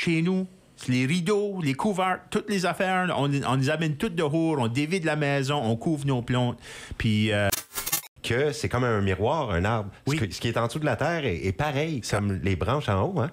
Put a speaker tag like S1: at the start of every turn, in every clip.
S1: chez nous. Les rideaux, les couverts, toutes les affaires, on les amène toutes dehors, on dévide la maison, on couvre nos plantes, puis...
S2: Que c'est comme un miroir, un arbre.
S1: Oui.
S2: Ce qui est en dessous de la terre est pareil, comme les branches en haut, hein?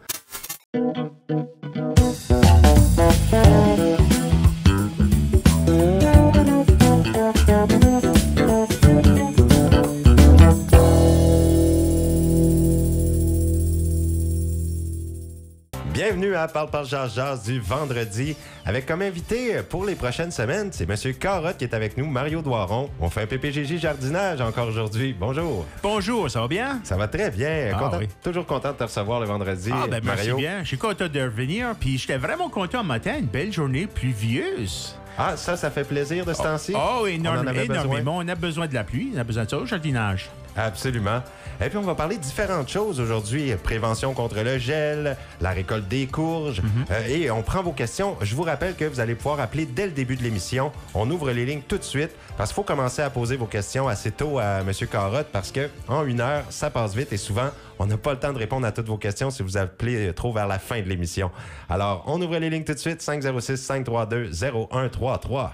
S2: Bienvenue à Parle Jase du vendredi. Avec comme invité pour les prochaines semaines, c'est M. Carotte qui est avec nous, Mario Doiron. On fait un PPGJ jardinage encore aujourd'hui. Bonjour.
S1: Bonjour, ça va bien?
S2: Ça va très bien.
S1: Oui.
S2: Toujours content de te recevoir le vendredi,
S1: Merci
S2: Mario.
S1: bien. Je suis content de revenir, puis j'étais vraiment content ce matin, une belle journée pluvieuse.
S2: Ah, ça fait plaisir de ce temps-ci?
S1: Oh,
S2: énormément.
S1: énormément. On a besoin de la pluie, on a besoin de ça au jardinage.
S2: Absolument. Et puis, on va parler de différentes choses aujourd'hui. Prévention contre le gel, la récolte des courges. Et on prend vos questions. Je vous rappelle que vous allez pouvoir appeler dès le début de l'émission. On ouvre les lignes tout de suite parce qu'il faut commencer à poser vos questions assez tôt à M. Carotte parce qu'en 1 heure, ça passe vite et souvent, on n'a pas le temps de répondre à toutes vos questions si vous appelez trop vers la fin de l'émission. Alors, on ouvre les lignes tout de suite. 506-532-0133.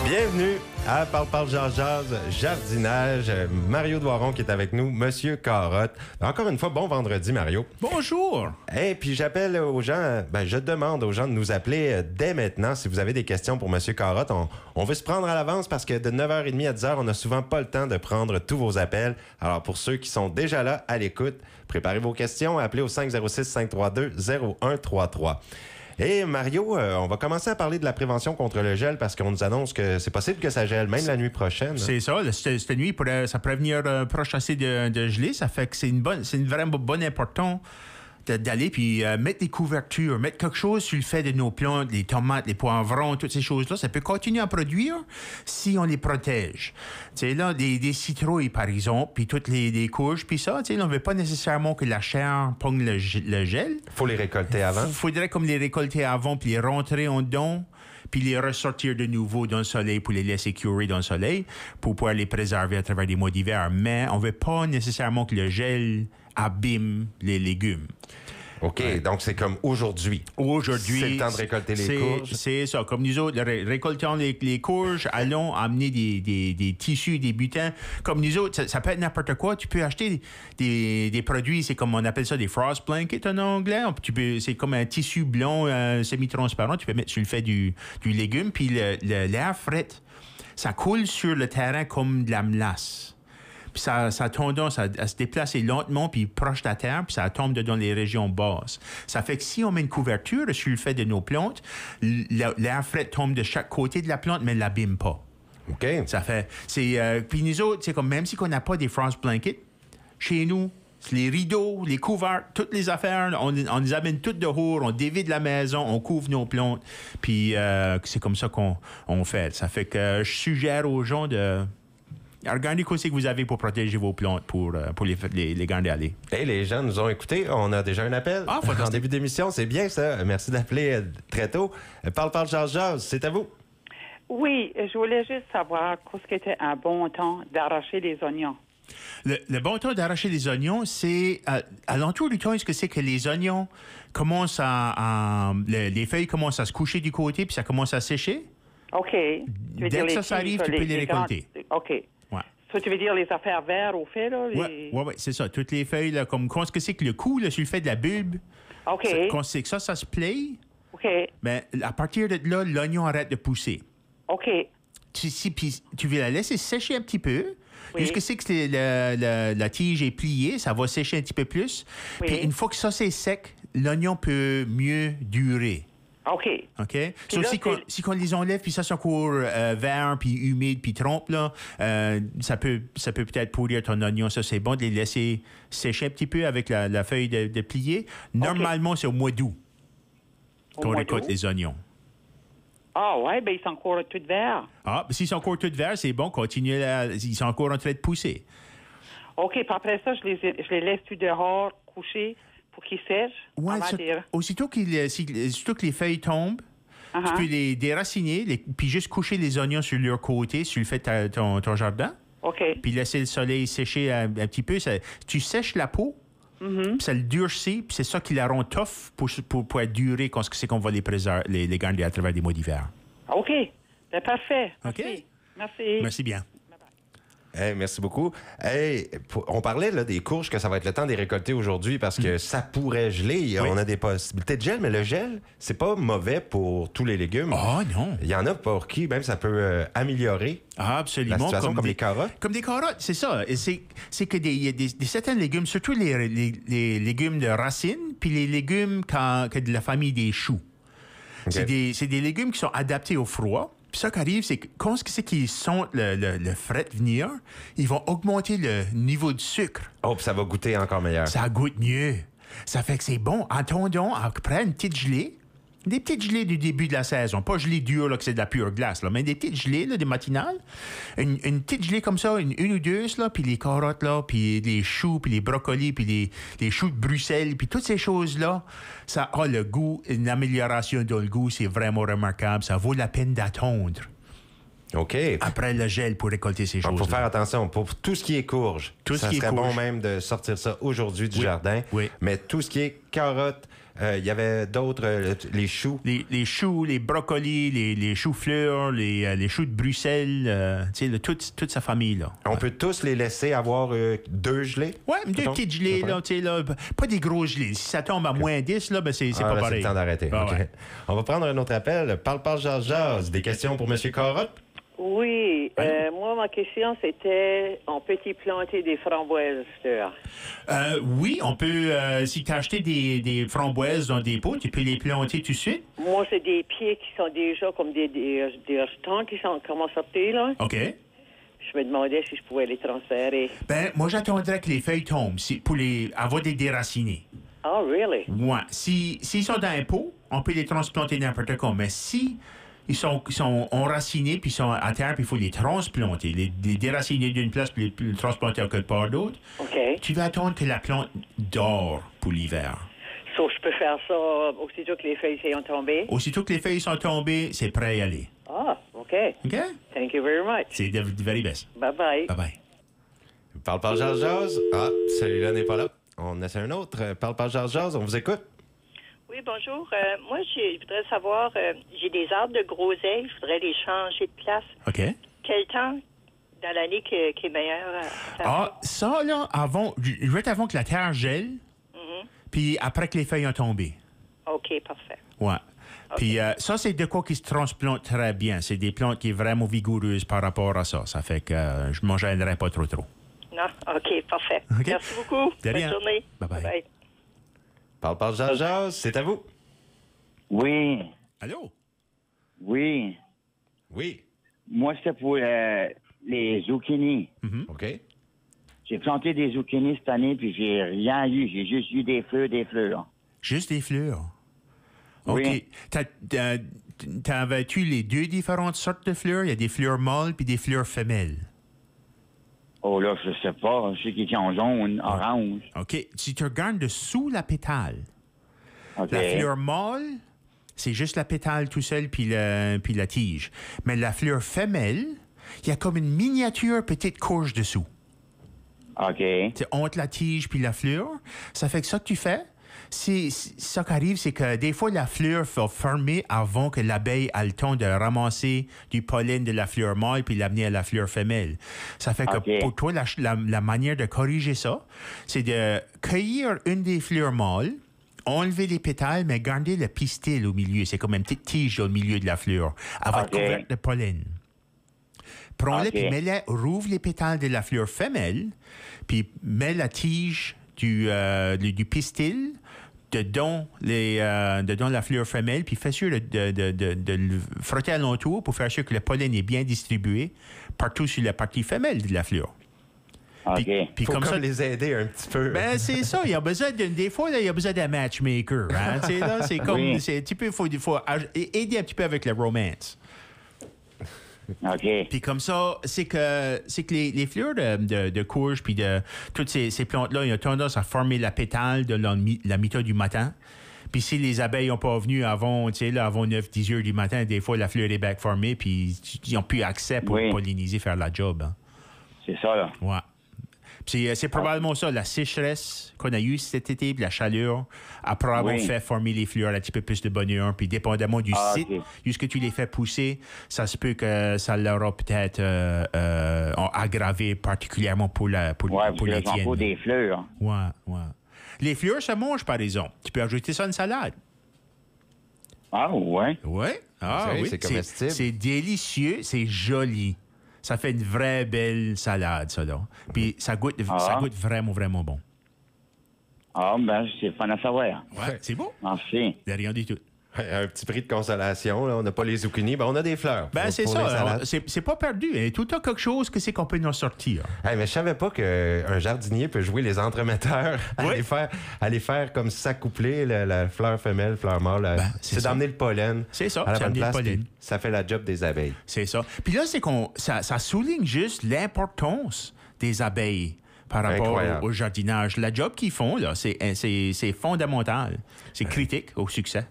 S2: Bienvenue à Parle Jase jardinage. Mario Doiron qui est avec nous, Monsieur Carotte. Encore une fois, bon vendredi, Mario.
S1: Bonjour.
S2: Et puis j'appelle aux gens, je demande aux gens de nous appeler dès maintenant si vous avez des questions pour Monsieur Carotte. On veut se prendre à l'avance parce que de 9h30 à 10h, on n'a souvent pas le temps de prendre tous vos appels. Alors pour ceux qui sont déjà là à l'écoute, préparez vos questions, appelez au 506-532-0133. Et Mario, on va commencer à parler de la prévention contre le gel parce qu'on nous annonce que c'est possible que ça gèle, même la nuit prochaine.
S1: C'est ça. Cette nuit, ça prévenir proche assez de geler. Ça fait que c'est une vraiment bonne importance d'aller puis mettre des couvertures, mettre quelque chose sur le fait de nos plantes, les tomates, les poivrons, toutes ces choses-là. Ça peut continuer à produire si on les protège. Tu sais, là, des citrouilles, par exemple, puis toutes les courges, puis ça, tu sais, on ne veut pas nécessairement que la chair pogne le gel.
S2: Faut les récolter avant.
S1: Il faudrait comme les récolter avant, puis les rentrer en dedans, puis les ressortir de nouveau dans le soleil pour les laisser curer dans le soleil, pour pouvoir les préserver à travers les mois d'hiver. Mais on ne veut pas nécessairement que le gel abîme les légumes.
S2: OK, donc c'est comme aujourd'hui.
S1: Aujourd'hui,
S2: c'est le temps de récolter les courges.
S1: C'est ça. Comme nous autres, récoltons les courges, allons amener des tissus, des butins. Comme nous autres, ça peut être n'importe quoi. Tu peux acheter des produits, c'est comme on appelle ça des frost blankets en anglais. C'est comme un tissu blanc semi-transparent. Tu peux mettre sur le fait du légume. Puis l'air frais, ça coule sur le terrain comme de la melasse. Puis ça a tendance à se déplacer lentement, puis proche de la terre, puis ça tombe dans les régions basses. Ça fait que si on met une couverture sur le fait de nos plantes, l'air frais tombe de chaque côté de la plante, mais ne l'abîme pas.
S2: OK.
S1: Ça fait... Puis nous autres, c'est comme même si on n'a pas des frost blankets, chez nous, les rideaux, les couverts, toutes les affaires, on les amène toutes dehors, on dévide la maison, on couvre nos plantes, puis c'est comme ça qu'on fait. Ça fait que je suggère aux gens de... Regardez quoi c'est que vous avez pour protéger vos plantes, pour les garder aller.
S2: Et les gens nous ont écoutés. On a déjà un appel. En début d'émission, c'est bien ça. Merci d'appeler très tôt. Parle Jase, c'est à vous.
S3: Oui, je voulais juste savoir qu'est-ce qui était un bon temps d'arracher les oignons.
S1: Le bon temps d'arracher les oignons, c'est à l'entour du temps, est-ce que c'est que les oignons commencent les feuilles commencent à se coucher du côté puis ça commence à sécher?
S3: OK.
S1: Dès que ça arrive, tu peux les récolter.
S3: OK. Ça, tu veux dire les affaires vertes au fait, là?
S1: Oui, c'est ça. Toutes les feuilles, là, comme quand c'est que le coup, là, sur le fait de la bulbe, quand c'est que ça se plaît, mais à partir de là, l'oignon arrête de pousser.
S3: OK.
S1: Puis tu veux la laisser sécher un petit peu. Puisque c'est que la tige est pliée, ça va sécher un petit peu plus. Puis une fois que ça, c'est sec, l'oignon peut mieux durer.
S3: OK.
S1: So, si on les enlève, puis ça, c'est encore vert, puis humide, puis trompe, là, ça peut peut-être pourrir ton oignon. Ça, c'est bon de les laisser sécher un petit peu avec la feuille de plier. Normalement, c'est au mois d'août qu'on récolte les oignons.
S3: Ah ouais, ben ils sont encore tout verts.
S1: Ah, s'ils sont encore tout verts, c'est bon, continuez. Ils sont encore en train de pousser.
S3: OK, puis après ça, je les laisse tout dehors, coucher, pour qu'ils sèchent.
S1: Oui, aussitôt que les feuilles tombent, tu peux les déraciner, puis juste coucher les oignons sur leur côté, sur le fait de ton jardin.
S3: OK.
S1: Puis laisser le soleil sécher un petit peu. Tu sèches la peau, puis ça le durcit, puis c'est ça qui la rend tough pour être durée quand c'est qu'on va les garder à travers des mois d'hiver.
S3: OK. Ben, parfait.
S1: OK.
S3: Merci.
S1: Merci bien.
S2: Hey, merci beaucoup. Hey, on parlait là, des courges, que ça va être le temps de les récolter aujourd'hui parce que ça pourrait geler.
S1: Oui.
S2: On a des possibilités de gel, mais le gel, c'est pas mauvais pour tous les légumes.
S1: Oh non.
S2: Il y en a pour qui même ça peut améliorer
S1: Ah, absolument.
S2: la situation, comme les carottes.
S1: Comme des carottes, c'est ça. Et c'est que il y a des certains légumes, surtout les légumes de racines, puis les légumes que de la famille des choux.
S2: OK.
S1: C'est des légumes qui sont adaptés au froid. Puis ça qui arrive, c'est que quand c'est qu'ils sentent le fret venir, ils vont augmenter le niveau de sucre.
S2: Oh, puis ça va goûter encore meilleur.
S1: Ça goûte mieux. Ça fait que c'est bon. Attendons après une petite gelée. Des petites gelées du début de la saison. Pas gelée dure, là, que c'est de la pure glace, là, mais des petites gelées, là, des matinales. Une petite gelée comme ça, une ou deux, là, puis les carottes, là, puis les choux, puis les brocolis, puis les choux de Bruxelles, puis toutes ces choses-là, ça a le goût, une amélioration dans le goût, c'est vraiment remarquable. Ça vaut la peine d'attendre
S2: OK.
S1: après le gel pour récolter ces
S2: Il
S1: choses-là.
S2: faut faire attention pour tout ce qui est courge.
S1: Tout ce
S2: ça
S1: qui est
S2: serait
S1: courge.
S2: bon même de sortir ça aujourd'hui du
S1: Oui.
S2: jardin.
S1: Oui.
S2: Mais tout ce qui est carottes, il y avait d'autres, les choux.
S1: Les choux, les brocolis, les choux-fleurs, les choux de Bruxelles, tu sais, toute sa famille, là.
S2: On peut tous les laisser avoir 2 gelées?
S1: Ouais, deux
S2: Mettons,
S1: petites gelées,
S2: à peu
S1: là, tu sais, là, pas des gros gelées. Si ça tombe à moins 10, là, ben c'est
S2: Ah,
S1: pas
S2: là,
S1: pareil.
S2: C'est le temps d'arrêter.
S1: Ah,
S2: OK.
S1: ouais.
S2: On va prendre un autre appel. Parle, jase. Des questions pour M. Carotte?
S4: Oui, moi, ma question, c'était, on peut-y planter des framboises, là?
S1: Oui, on peut, si tu as acheté des framboises dans des pots, tu peux les planter tout de suite.
S4: Moi, c'est des pieds qui sont déjà comme des restants qui sont comment sortir, là.
S1: OK.
S4: Je me demandais si je pouvais les transférer.
S1: Ben, moi, j'attendrais que les feuilles tombent pour avoir des déracinés.
S4: Oh, really?
S1: Ouais. S'ils sont dans un pot, on peut les transplanter n'importe quoi. Mais si ils sont enracinés, puis ils sont à terre, puis il faut les transplanter, les déraciner d'une place, puis les transplanter à quelque part d'autre,
S4: OK.
S1: tu vas attendre que la plante dort pour l'hiver.
S4: So, je peux faire ça aussitôt que les feuilles sont tombées?
S1: Aussitôt que les feuilles sont tombées, c'est prêt à aller.
S4: Ah, OK.
S1: OK?
S4: Thank you very much.
S1: C'est the very best.
S4: Bye-bye.
S1: Bye-bye.
S2: Parle, jase. Ah, celui-là n'est pas là. On essaie un autre. Parle, jase. On vous écoute.
S5: Oui, bonjour. Moi, je voudrais savoir, j'ai des arbres de groseilles, je voudrais les changer de place.
S1: OK.
S5: Quel temps dans l'année qui est meilleur à faire?
S1: Ah, ça, là, juste avant que la terre gèle, puis après que les feuilles ont tombé.
S5: OK, parfait.
S1: Ouais. Puis ça, c'est de quoi qui se transplante très bien. C'est des plantes qui sont vraiment vigoureuses par rapport à ça. Ça fait que je ne m'en gênerai pas trop.
S5: Non? OK, parfait.
S1: OK.
S5: Merci beaucoup.
S1: De rien.
S5: Bonne journée.
S1: Bye-bye.
S5: Bye.
S2: Parle, jase. C'est à vous.
S6: Oui,
S1: Allô?
S6: oui.
S2: Oui.
S6: Moi, c'était pour les zucchini.
S2: OK.
S6: J'ai planté des zucchini cette année, puis j'ai rien eu. J'ai juste eu des fleurs.
S1: Juste des fleurs. OK.
S6: Oui.
S1: T'avais-tu les deux différentes sortes de fleurs? Il y a des fleurs mâles puis des fleurs femelles.
S6: Oh là, je sais pas. Je sais qu'ils sont jaunes, orange.
S1: OK. Si tu regardes dessous la pétale,
S6: OK.
S1: la fleur mâle, c'est juste la pétale tout seul puis la tige. Mais la fleur femelle, il y a comme une miniature petite courge dessous.
S6: OK.
S1: C'est entre la tige puis la fleur. Ça fait que ça que tu fais, ça qui arrive, c'est que des fois, la fleur va fermer avant que l'abeille ait le temps de ramasser du pollen de la fleur mâle puis l'amener à la fleur femelle. Ça fait que
S6: OK.
S1: pour toi, la manière de corriger ça, c'est de cueillir une des fleurs mâles, enlever les pétales, mais garder le pistil au milieu. C'est comme une petite tige au milieu de la fleur. Elle va être
S6: OK.
S1: couverte de pollen. Prends-le,
S6: OK.
S1: puis mets-le, rouvre les pétales de la fleur femelle, puis mets la tige du pistil dedans la fleur femelle, puis fais sûr de le frotter alentour pour faire sûr que le pollen est bien distribué partout sur la partie femelle de la fleur.
S6: OK.
S1: Puis
S2: Faut
S1: comme ça,
S2: les aider un petit peu.
S1: ben c'est ça, il y a besoin des fois là, il y a besoin d'un matchmaker, hein, tu sais, là, c'est comme
S6: Oui.
S1: c'est un petit peu faut aider un petit peu avec le romance.
S6: OK.
S1: Puis comme ça, c'est que les fleurs de courge puis de toutes ces plantes-là, ils ont tendance à former la pétale de la mi-temps du matin. Puis si les abeilles n'ont pas venu avant 9-10 heures du matin, des fois, la fleur est back formée, puis ils n'ont plus accès pour
S6: Oui.
S1: polliniser, faire la job. Hein.
S6: C'est ça, là.
S1: Ouais. Puis c'est probablement ça, la sécheresse qu'on a eue cet été, puis la chaleur, après avoir fait former les fleurs un petit peu plus de bonheur, puis dépendamment du site, jusqu'à tu les fais pousser, ça se peut que ça l'aura peut-être aggravé particulièrement pour les tiennes.
S6: Pour des fleurs.
S1: Ouais. Les fleurs se mangent, par exemple. Tu peux ajouter ça à une salade.
S6: Ah, ouais.
S1: Ouais. Ah, oui.
S2: C'est comestible.
S1: C'est délicieux, c'est joli. Ça fait une vraie belle salade, ça, là. Puis ça goûte vraiment, vraiment bon.
S6: Ah, ben, c'est fun à savoir.
S1: Ouais, c'est beau.
S6: Merci.
S1: De rien du tout.
S2: Un petit prix de consolation, là. On n'a pas les zucchini, ben on a des fleurs.
S1: Ben, c'est
S2: pour
S1: ça. C'est pas perdu. Il y a tout le temps quelque chose que c'est qu'on peut en sortir.
S2: Hey, mais je savais pas qu'un jardinier peut jouer les entremetteurs, aller faire comme s'accoupler la fleur femelle, fleur mâle. C'est d'amener le pollen.
S1: C'est ça,
S2: à la
S1: c'est
S2: bonne
S1: amener le
S2: place,
S1: pollen.
S2: puis ça fait la job des abeilles.
S1: C'est ça. Puis là, c'est ça souligne juste l'importance des abeilles par rapport au jardinage. La job qu'ils font, là, c'est fondamental. C'est critique au succès.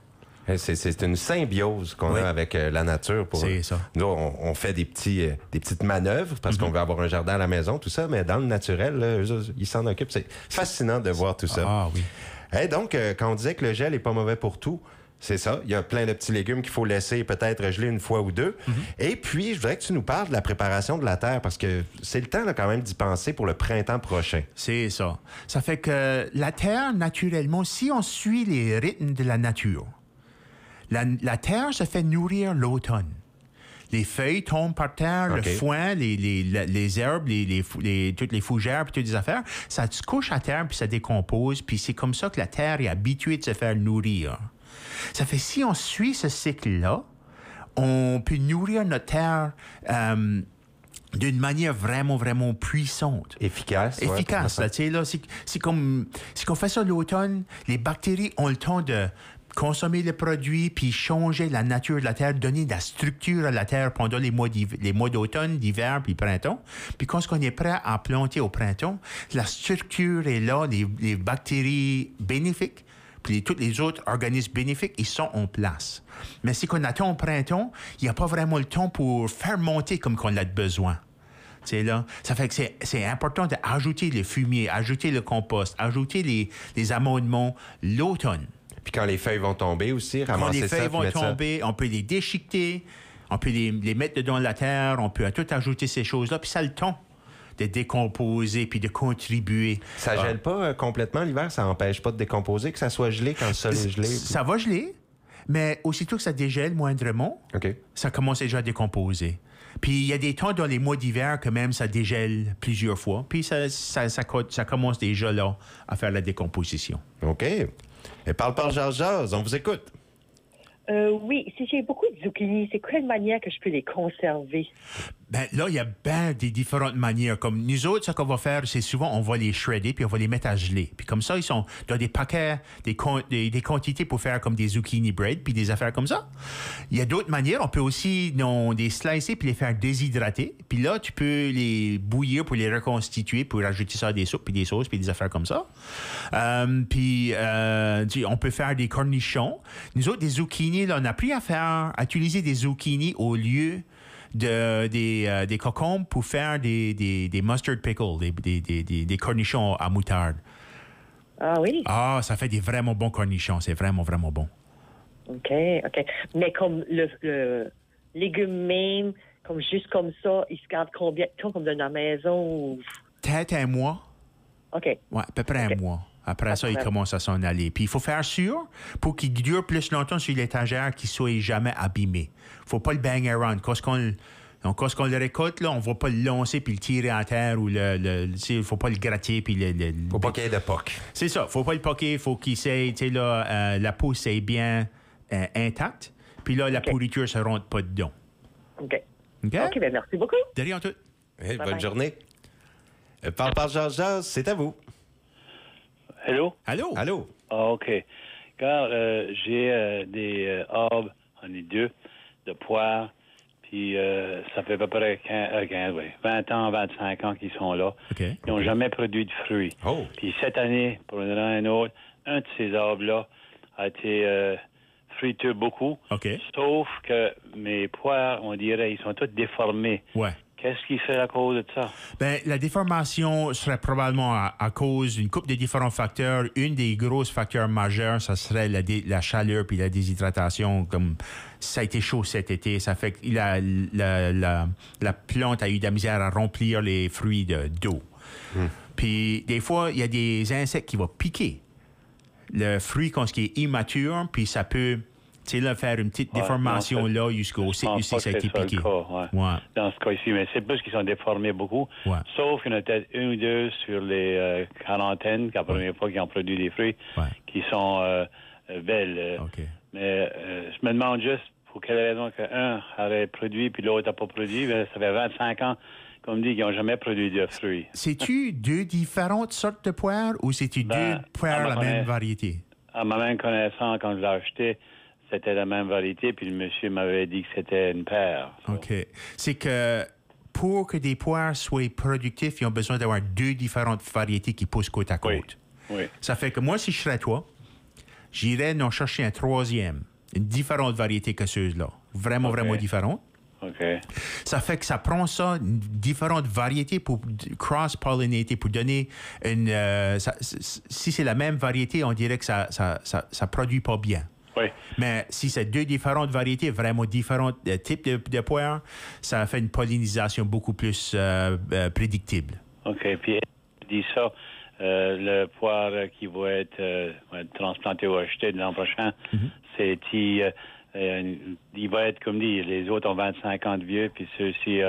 S2: C'est une symbiose qu'on a avec la nature.
S1: C'est ça.
S2: Nous, on fait des petites manœuvres parce qu'on veut avoir un jardin à la maison, tout ça, mais dans le naturel, là, eux, ils s'en occupent. C'est fascinant de voir tout ça.
S1: Ah oui.
S2: Hey, donc, quand on disait que le gel n'est pas mauvais pour tout, c'est ça. Il y a plein de petits légumes qu'il faut laisser peut-être geler une fois ou deux. Et puis, je voudrais que tu nous parles de la préparation de la terre parce que c'est le temps là, quand même d'y penser pour le printemps prochain.
S1: C'est ça. Ça fait que la terre, naturellement, si on suit les rythmes de la nature, la terre se fait nourrir l'automne. Les feuilles tombent par terre, le foin, les herbes, toutes les fougères, puis toutes les affaires, ça se couche à terre, puis ça décompose, puis c'est comme ça que la terre est habituée de se faire nourrir. Ça fait si on suit ce cycle-là, on peut nourrir notre terre d'une manière vraiment, vraiment puissante.
S2: Efficace.
S1: Efficace. C'est comme si on fait ça l'automne, les bactéries ont le temps de consommer le produit, puis changer la nature de la terre, donner de la structure à la terre pendant les mois d'automne, d'hiver, puis printemps. Puis quand on est prêt à planter au printemps, la structure est là, les bactéries bénéfiques, puis tous les autres organismes bénéfiques, ils sont en place. Mais si on attend au printemps, il n'y a pas vraiment le temps pour faire monter comme qu'on a besoin. C'est là. Ça fait que c'est important d'ajouter le fumier, ajouter le compost, ajouter les amendements l'automne.
S2: Puis quand les feuilles vont tomber aussi, ramasser ça.
S1: Quand les feuilles vont tomber, on peut les déchiqueter, on peut les mettre dedans la terre, on peut tout ajouter ces choses-là, puis ça a le temps de décomposer puis de contribuer.
S2: Ça gèle pas complètement l'hiver? Ça n'empêche pas de décomposer, que ça soit gelé quand le sol est gelé?
S1: Ça va geler, mais aussitôt que ça dégèle moindrement, ça commence déjà à décomposer. Puis il y a des temps dans les mois d'hiver que même ça dégèle plusieurs fois, puis ça commence déjà là à faire la décomposition.
S2: OK. Et parle, jase, on vous écoute.
S7: Oui, si j'ai beaucoup de zucchini, c'est quelle manière que je peux les conserver?
S1: Ben là, il y a des différentes manières. Comme nous autres, ce qu'on va faire, c'est souvent, on va les shredder, puis on va les mettre à geler. Puis comme ça, ils sont dans des paquets, des quantités pour faire comme des zucchini bread, puis des affaires comme ça. Il y a d'autres manières. On peut aussi les slicer, puis les faire déshydrater. Puis là, tu peux les bouillir pour les reconstituer, pour rajouter ça à des soupes, puis des sauces, puis des affaires comme ça. Puis on peut faire des cornichons. Nous autres, des zucchini, là, on a appris à utiliser des zucchini au lieu des cocombes pour faire des mustard pickles, des cornichons à moutarde.
S7: Ah oui?
S1: Ah, ça fait des vraiment bons cornichons. C'est vraiment, vraiment bon.
S7: OK. Mais comme le légume même, juste comme ça, il se garde combien de temps comme dans la maison?
S1: Peut-être un mois.
S7: OK.
S1: Ouais, à peu près un mois. Après ça, il commence à s'en aller. Puis il faut faire sûr, pour qu'il dure plus longtemps sur l'étagère, qu'il ne soit jamais abîmé. Il ne faut pas le bang around. Quand on le récolte, là, on ne va pas le lancer puis le tirer à terre ou il ne faut pas le gratter. Il
S2: ne faut pas qu'il y ait de poque.
S1: C'est ça. Il ne faut pas le poquer. Il faut qu'il la peau soit bien intacte. Puis là, la pourriture ne se rentre pas dedans.
S7: OK, bien, merci beaucoup.
S1: De rien tout.
S2: Hey, bonne journée. Parle, jase, c'est à vous.
S8: Hello?
S2: Allô?
S8: Ah, OK. Car j'ai des arbres, on est deux, de poires, puis ça fait à peu près 20 ans, 25 ans qu'ils sont là.
S1: Okay.
S8: Ils n'ont jamais produit de fruits.
S2: Oh.
S8: Puis cette année, pour une raison ou une autre, un de ces arbres-là a été fruiteux beaucoup.
S1: Okay.
S8: Sauf que mes poires, on dirait, ils sont tous déformés.
S1: Ouais.
S8: Qu'est-ce qui fait la cause de ça?
S1: Ben, la déformation serait probablement à cause d'une couple de différents facteurs. Une des gros facteurs majeurs, ça serait la chaleur puis la déshydratation. Comme ça a été chaud cet été, ça fait que la plante a eu de la misère à remplir les fruits d'eau. Puis des fois, il y a des insectes qui vont piquer le fruit quand il est immature, puis ça peut... Tu sais, là, faire une petite déformation là jusqu'au ça a été piqué.
S8: Dans ce cas-ci, mais c'est plus qu'ils sont déformés beaucoup.
S1: Ouais.
S8: Sauf qu'il y en a peut-être une ou deux sur les quarantaines, la première fois qu'ils ont produit des fruits, qui sont belles. Mais je me demande juste pour quelle raison qu'un aurait produit puis l'autre n'a pas produit. Mais ça fait 25 ans, comme dit, qu'ils n'ont jamais produit de fruits.
S1: C'est-tu deux différentes sortes de poires ou c'est-tu deux poires de la même variété?
S8: À ma même connaissance, quand je l'ai acheté, c'était la même variété, puis le monsieur m'avait dit que c'était une paire.
S1: OK. C'est que pour que des poires soient productifs, ils ont besoin d'avoir deux différentes variétés qui poussent côte à côte.
S8: Oui.
S1: Ça fait que moi, si je serais toi, j'irais en chercher un troisième, une différente variété que ceux-là. Vraiment différente.
S8: OK.
S1: Ça fait que ça prend ça, une différente variété pour cross-pollinater, pour donner une... si c'est la même variété, on dirait que ça produit pas bien.
S8: Oui.
S1: Mais si c'est deux différentes variétés, vraiment différents types de poires, ça fait une pollinisation beaucoup plus prédictible.
S8: OK. Puis, dit ça, le poire qui va être transplanté ou acheté l'an prochain, il va être comme dit, les autres ont 25 ans de vieux, puis ceux-ci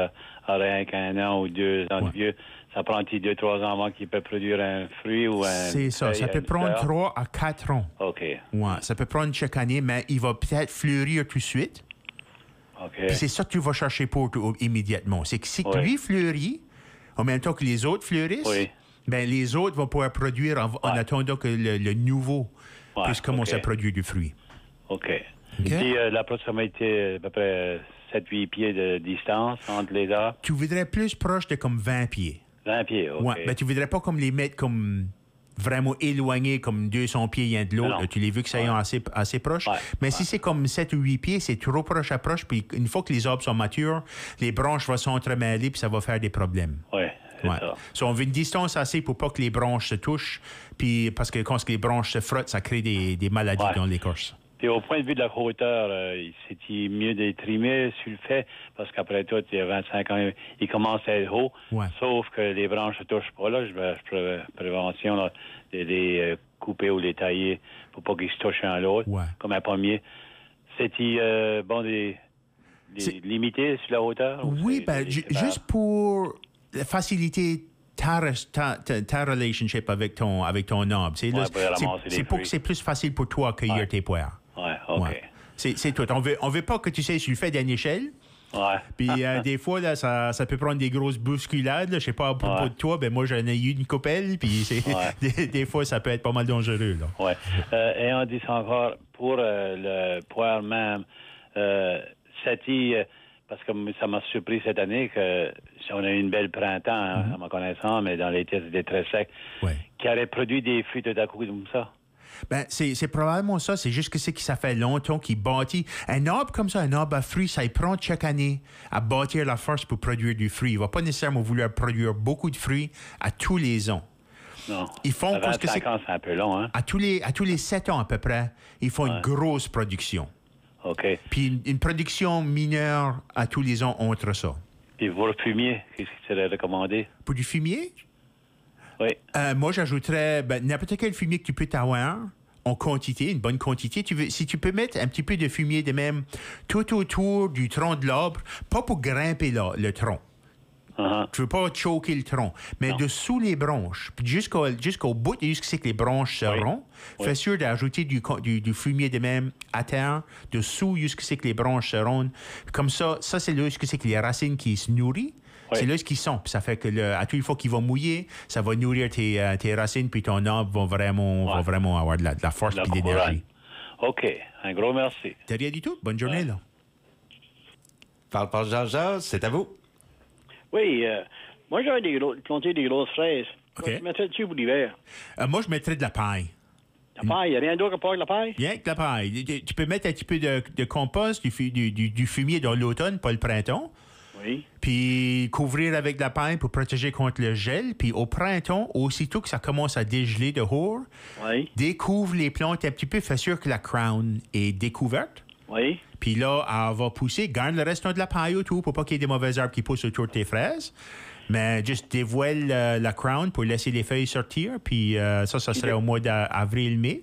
S8: auraient qu'un an ou 2 ans de vieux. Ça prend 2-3 ans avant qu'il peut produire un fruit ou un...
S1: C'est ça. Ça peut prendre 3 à 4 ans.
S8: OK.
S1: Ouais, ça peut prendre chaque année, mais il va peut-être fleurir tout de suite.
S8: OK.
S1: Puis c'est ça que tu vas chercher pour immédiatement. C'est que si lui fleurit, en même temps que les autres fleurissent, ben les autres vont pouvoir produire en attendant que le nouveau puisse commencer à produire du fruit.
S8: OK. Puis la proximité, à peu près 7-8 pieds de distance entre les arbres.
S1: Tu voudrais plus proche de comme 20 pieds.
S8: 20 pieds, OK.
S1: Ouais, mais tu voudrais pas comme les mettre comme vraiment éloignés, comme 200 pieds l'un de l'autre. Tu les veux que ça aille assez proche. Mais si c'est comme 7 ou 8 pieds, c'est trop proche à proche. Puis une fois que les arbres sont matures, les branches vont s'entremêler puis ça va faire des problèmes.
S8: Oui, c'est ça.
S1: So, on veut une distance assez pour pas que les branches se touchent. Puis parce que quand les branches se frottent, ça crée des maladies dans l'écorce.
S8: Puis au point de vue de la hauteur, c'est mieux de trimer sur le fait, parce qu'après tout, il y a 25 ans, il commence à être haut, sauf que les branches ne touchent pas. Là, je prévention là, de les couper ou les tailler pour pas qu'ils se touchent un à l'autre, comme un pommier. C'est-il bon de limiter sur la hauteur?
S1: Oui, juste pour faciliter ta relationship avec ton arbre. C'est pour que c'est plus facile pour toi accueillir tes poires.
S8: Oui, OK.
S1: C'est tout. On veut pas que tu sais, tu le fais d'une échelle. Puis des fois, là, ça peut prendre des grosses bousculades. Je sais pas à propos de toi, ben moi j'en ai eu une coupelle, puis des fois ça peut être pas mal dangereux.
S8: Oui. Et on dit ça encore, pour le poire même, parce que ça m'a surpris cette année que si on a eu une belle printemps, à ma connaissance, mais dans l'été c'était très sec, qui aurait produit des fruits tout à coup comme ça.
S1: Ben, c'est probablement ça. C'est juste que ça fait longtemps qu'il bâtit. Un arbre comme ça, un arbre à fruits, ça y prend chaque année à bâtir la force pour produire du fruit. Il ne va pas nécessairement vouloir produire beaucoup de fruits à tous les ans.
S8: Non.
S1: Ils font,
S8: 25 ans, c'est un peu long, hein?
S1: À tous les 7 ans à peu près, ils font une grosse production.
S8: OK.
S1: Puis une production mineure à tous les ans entre ça.
S8: Puis pour le fumier, qu'est-ce qui serait recommandé?
S1: Pour du fumier?
S8: Oui.
S1: Moi, j'ajouterais n'importe quel fumier que tu peux avoir en quantité, une bonne quantité. Si tu peux mettre un petit peu de fumier de même tout autour du tronc de l'arbre, pas pour grimper le tronc. Tu veux pas choquer le tronc, mais dessous les branches, puis jusqu'au bout, jusqu'à que les branches seront, fais sûr d'ajouter du fumier de même à terre, dessous jusqu'à que les branches seront. Comme ça c'est là jusqu'à que les racines qui se nourrissent. C'est là ce qu'ils sont. Puis ça fait que à toutes les fois qu'ils vont mouiller, ça va nourrir tes racines, puis ton arbre va vraiment avoir de la force et de l'énergie.
S8: OK. Un gros merci.
S1: De rien du tout. Bonne journée, là.
S2: Parle, Jean-Jean, c'est à vous.
S9: Oui, moi, j'avais planté des grosses fraises.
S1: Okay.
S9: Je mettrais dessus pour l'hiver.
S1: Moi, je mettrais de la paille.
S9: La paille, il n'y a rien d'autre à part que la paille?
S1: Rien que la paille. Tu peux mettre un petit peu de compost, du fumier dans l'automne, pas le printemps.
S8: Oui.
S1: Puis couvrir avec de la paille pour protéger contre le gel. Puis au printemps, aussitôt que ça commence à dégeler dehors,
S8: Oui.
S1: découvre les plantes un petit peu, fais sûr que la crown est découverte.
S8: Oui.
S1: Puis là, elle va pousser. Garde le restant de la paille autour pour pas qu'il y ait des mauvaises herbes qui poussent autour de tes fraises. Mais juste dévoile la crown pour laisser les feuilles sortir. Puis ça serait au mois d'avril-mai.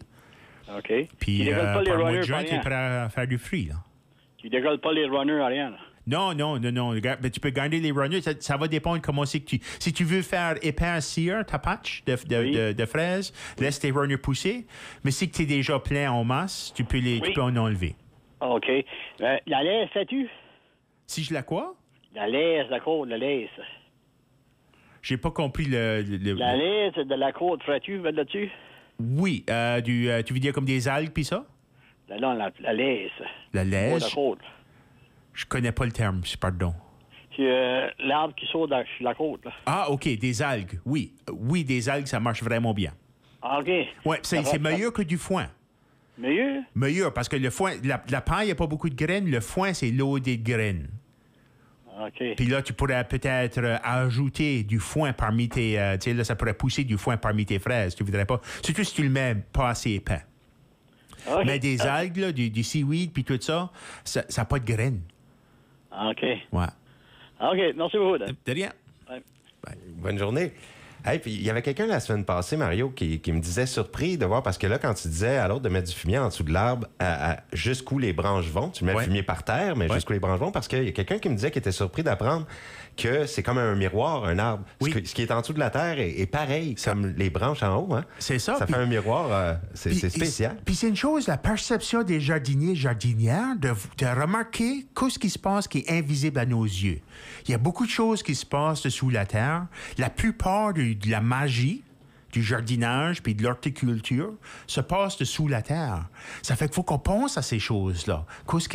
S8: OK.
S1: Puis
S8: Tu décolles pas les
S1: par le mois de
S8: runners,
S1: juin,
S8: pas
S1: tu es
S8: rien.
S1: prêt à faire du fruit, là.
S8: Tu décolles pas les runners, rien. Là.
S1: Non. Ben, tu peux garder les runners. Ça va dépendre comment c'est que tu... Si tu veux faire épaissir ta patch de fraises, laisse tes runners pousser. Mais si tu es déjà plein en masse, tu peux en enlever.
S8: OK. La laisse, sais-tu?
S1: Si je la quoi?
S8: La laisse, la côte, la laisse.
S1: J'ai pas compris
S8: La laisse de la côte, ferais-tu là-dessus?
S1: Oui. Tu veux dire comme des algues pis ça?
S8: Non, la laisse.
S1: La laisse?
S8: La côte.
S1: Je connais pas le terme, pardon.
S8: C'est l'arbre qui saute sur la côte. Là.
S1: Ah, OK, des algues, oui. Oui, des algues, ça marche vraiment bien.
S8: Ah, OK.
S1: Oui, c'est meilleur que du foin.
S8: Meilleur?
S1: Meilleur, parce que le foin, la paille, il n'y a pas beaucoup de graines. Le foin, c'est l'eau des graines.
S8: OK.
S1: Puis là, tu pourrais peut-être ajouter du foin parmi tes... tu sais, là, ça pourrait pousser du foin parmi tes fraises. Tu voudrais pas... Surtout si tu le mets pas assez épais.
S8: Okay.
S1: Mais des algues, là, du seaweed, puis tout ça, ça n'a pas de graines.
S8: OK.
S1: Ouais.
S8: OK, merci beaucoup.
S1: De rien.
S8: Ouais.
S2: Bonne journée. Hey, puis il y avait quelqu'un la semaine passée, Mario, qui me disait surpris de voir, parce que là, quand tu disais à l'autre de mettre du fumier en dessous de l'arbre, jusqu'où les branches vont, tu mets le fumier par terre, mais jusqu'où les branches vont, parce qu'il y a quelqu'un qui me disait qu'il était surpris d'apprendre que c'est comme un miroir, un arbre.
S1: Oui.
S2: Ce qui est en dessous de la terre est pareil, comme les branches en haut. Hein?
S1: C'est ça.
S2: Ça fait un miroir, c'est spécial.
S1: Puis c'est une chose, la perception des jardiniers et jardinières, de remarquer ce qui se passe qui est invisible à nos yeux. Il y a beaucoup de choses qui se passent sous la terre. La plupart de la magie du jardinage puis de l'horticulture se passe dessous la terre. Ça fait qu'il faut qu'on pense à ces choses-là. Qu'est-ce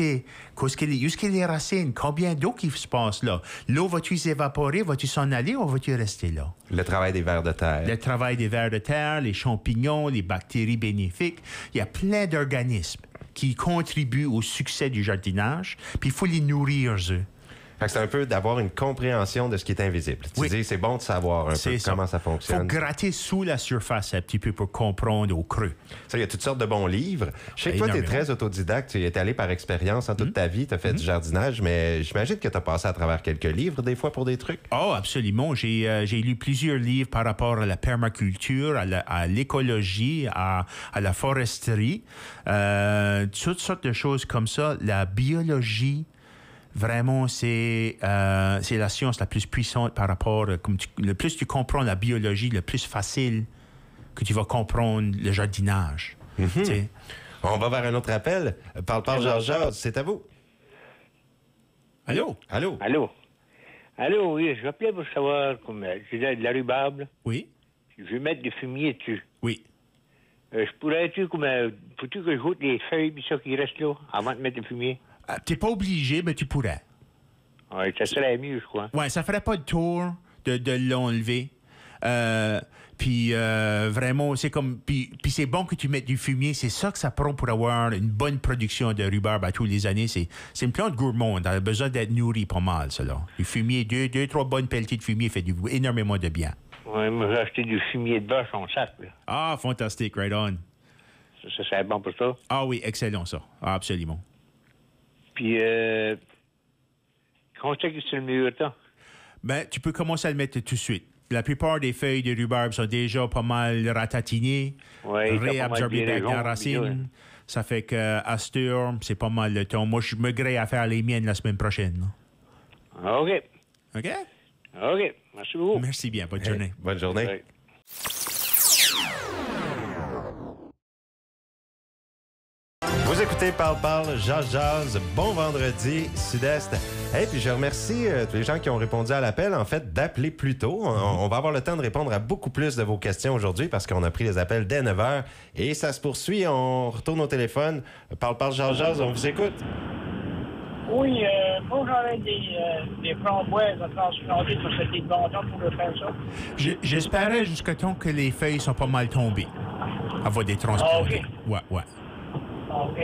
S1: que les racines? Combien d'eau qui se passe là? L'eau va-tu s'évaporer? Va-tu s'en aller ou va-tu rester là?
S2: Le travail des vers de terre.
S1: Le travail des vers de terre, les champignons, les bactéries bénéfiques. Il y a plein d'organismes qui contribuent au succès du jardinage, puis il faut les nourrir, eux.
S2: Fait que c'est un peu d'avoir une compréhension de ce qui est invisible. Tu dis, c'est bon de savoir un peu comment ça fonctionne.
S1: Il faut gratter sous la surface un petit peu pour comprendre au creux.
S2: Ça, il y a toutes sortes de bons livres. Je sais que toi, tu es très autodidacte. Tu es allé par expérience en toute ta vie. Tu as fait du jardinage, mais j'imagine que tu as passé à travers quelques livres, des fois, pour des trucs.
S1: Oh, absolument. J'ai lu plusieurs livres par rapport à la permaculture, à l'écologie, à la foresterie. Toutes sortes de choses comme ça. La biologie... Vraiment, c'est la science la plus puissante par rapport... le plus tu comprends la biologie, le plus facile que tu vas comprendre le jardinage.
S2: On va vers un autre appel. Parle, Georges, c'est à vous.
S1: Allô?
S2: Allô?
S10: Allô? Allô, oui, je m'appelais pour savoir, comme j'ai de la rhubarbe.
S1: Oui.
S10: Je vais mettre du fumier dessus.
S1: Oui.
S10: Je pourrais-tu, faut-tu que je goûte les feuilles puis ça qui reste là, avant de mettre le fumier?
S1: T'es pas obligé, mais tu pourrais.
S10: Oui, ça serait mieux, je crois.
S1: Oui, ça ferait pas de tour de l'enlever. Puis vraiment, c'est comme... Puis c'est bon que tu mettes du fumier. C'est ça que ça prend pour avoir une bonne production de rhubarbe à tous les années. C'est une plante gourmande. Elle a besoin d'être nourrie pas mal, cela. Du fumier, deux, trois bonnes pelletées de fumier fait énormément de bien.
S10: Oui, moi, j'ai acheté du fumier de vache en sac. Là.
S1: Ah, fantastique, right on.
S10: Ça serait bon pour ça? Ah
S1: oui, excellent, ça. Ah, absolument.
S10: Puis, comment c'est que c'est le meilleur temps?
S1: Ben, tu peux commencer à le mettre tout de suite. La plupart des feuilles de rhubarbe sont déjà pas mal ratatinées, réabsorbées avec la racine. Ça fait qu'à cette heure, c'est pas mal le temps. Moi, je me grée à faire les miennes la semaine prochaine.
S10: OK.
S1: OK?
S10: OK. Merci beaucoup.
S1: Merci bien. Bonne journée.
S2: Bonne journée.
S10: Ouais.
S2: Vous écoutez Parle, Jazz. Bon vendredi, Sud-Est. Et puis je remercie tous les gens qui ont répondu à l'appel, en fait, d'appeler plus tôt. On va avoir le temps de répondre à beaucoup plus de vos questions aujourd'hui parce qu'on a pris les appels dès 9h. Et ça se poursuit. On retourne au téléphone. Parle, Jazz, on vous écoute.
S11: Oui, moi j'aurais des framboises à transplanter sur cette île bon temps pour le faire ça.
S1: J'espérais jusqu'à temps que les feuilles sont pas mal tombées. Avoir des transplantés.
S11: Ah, OK.
S1: Ouais.
S11: OK.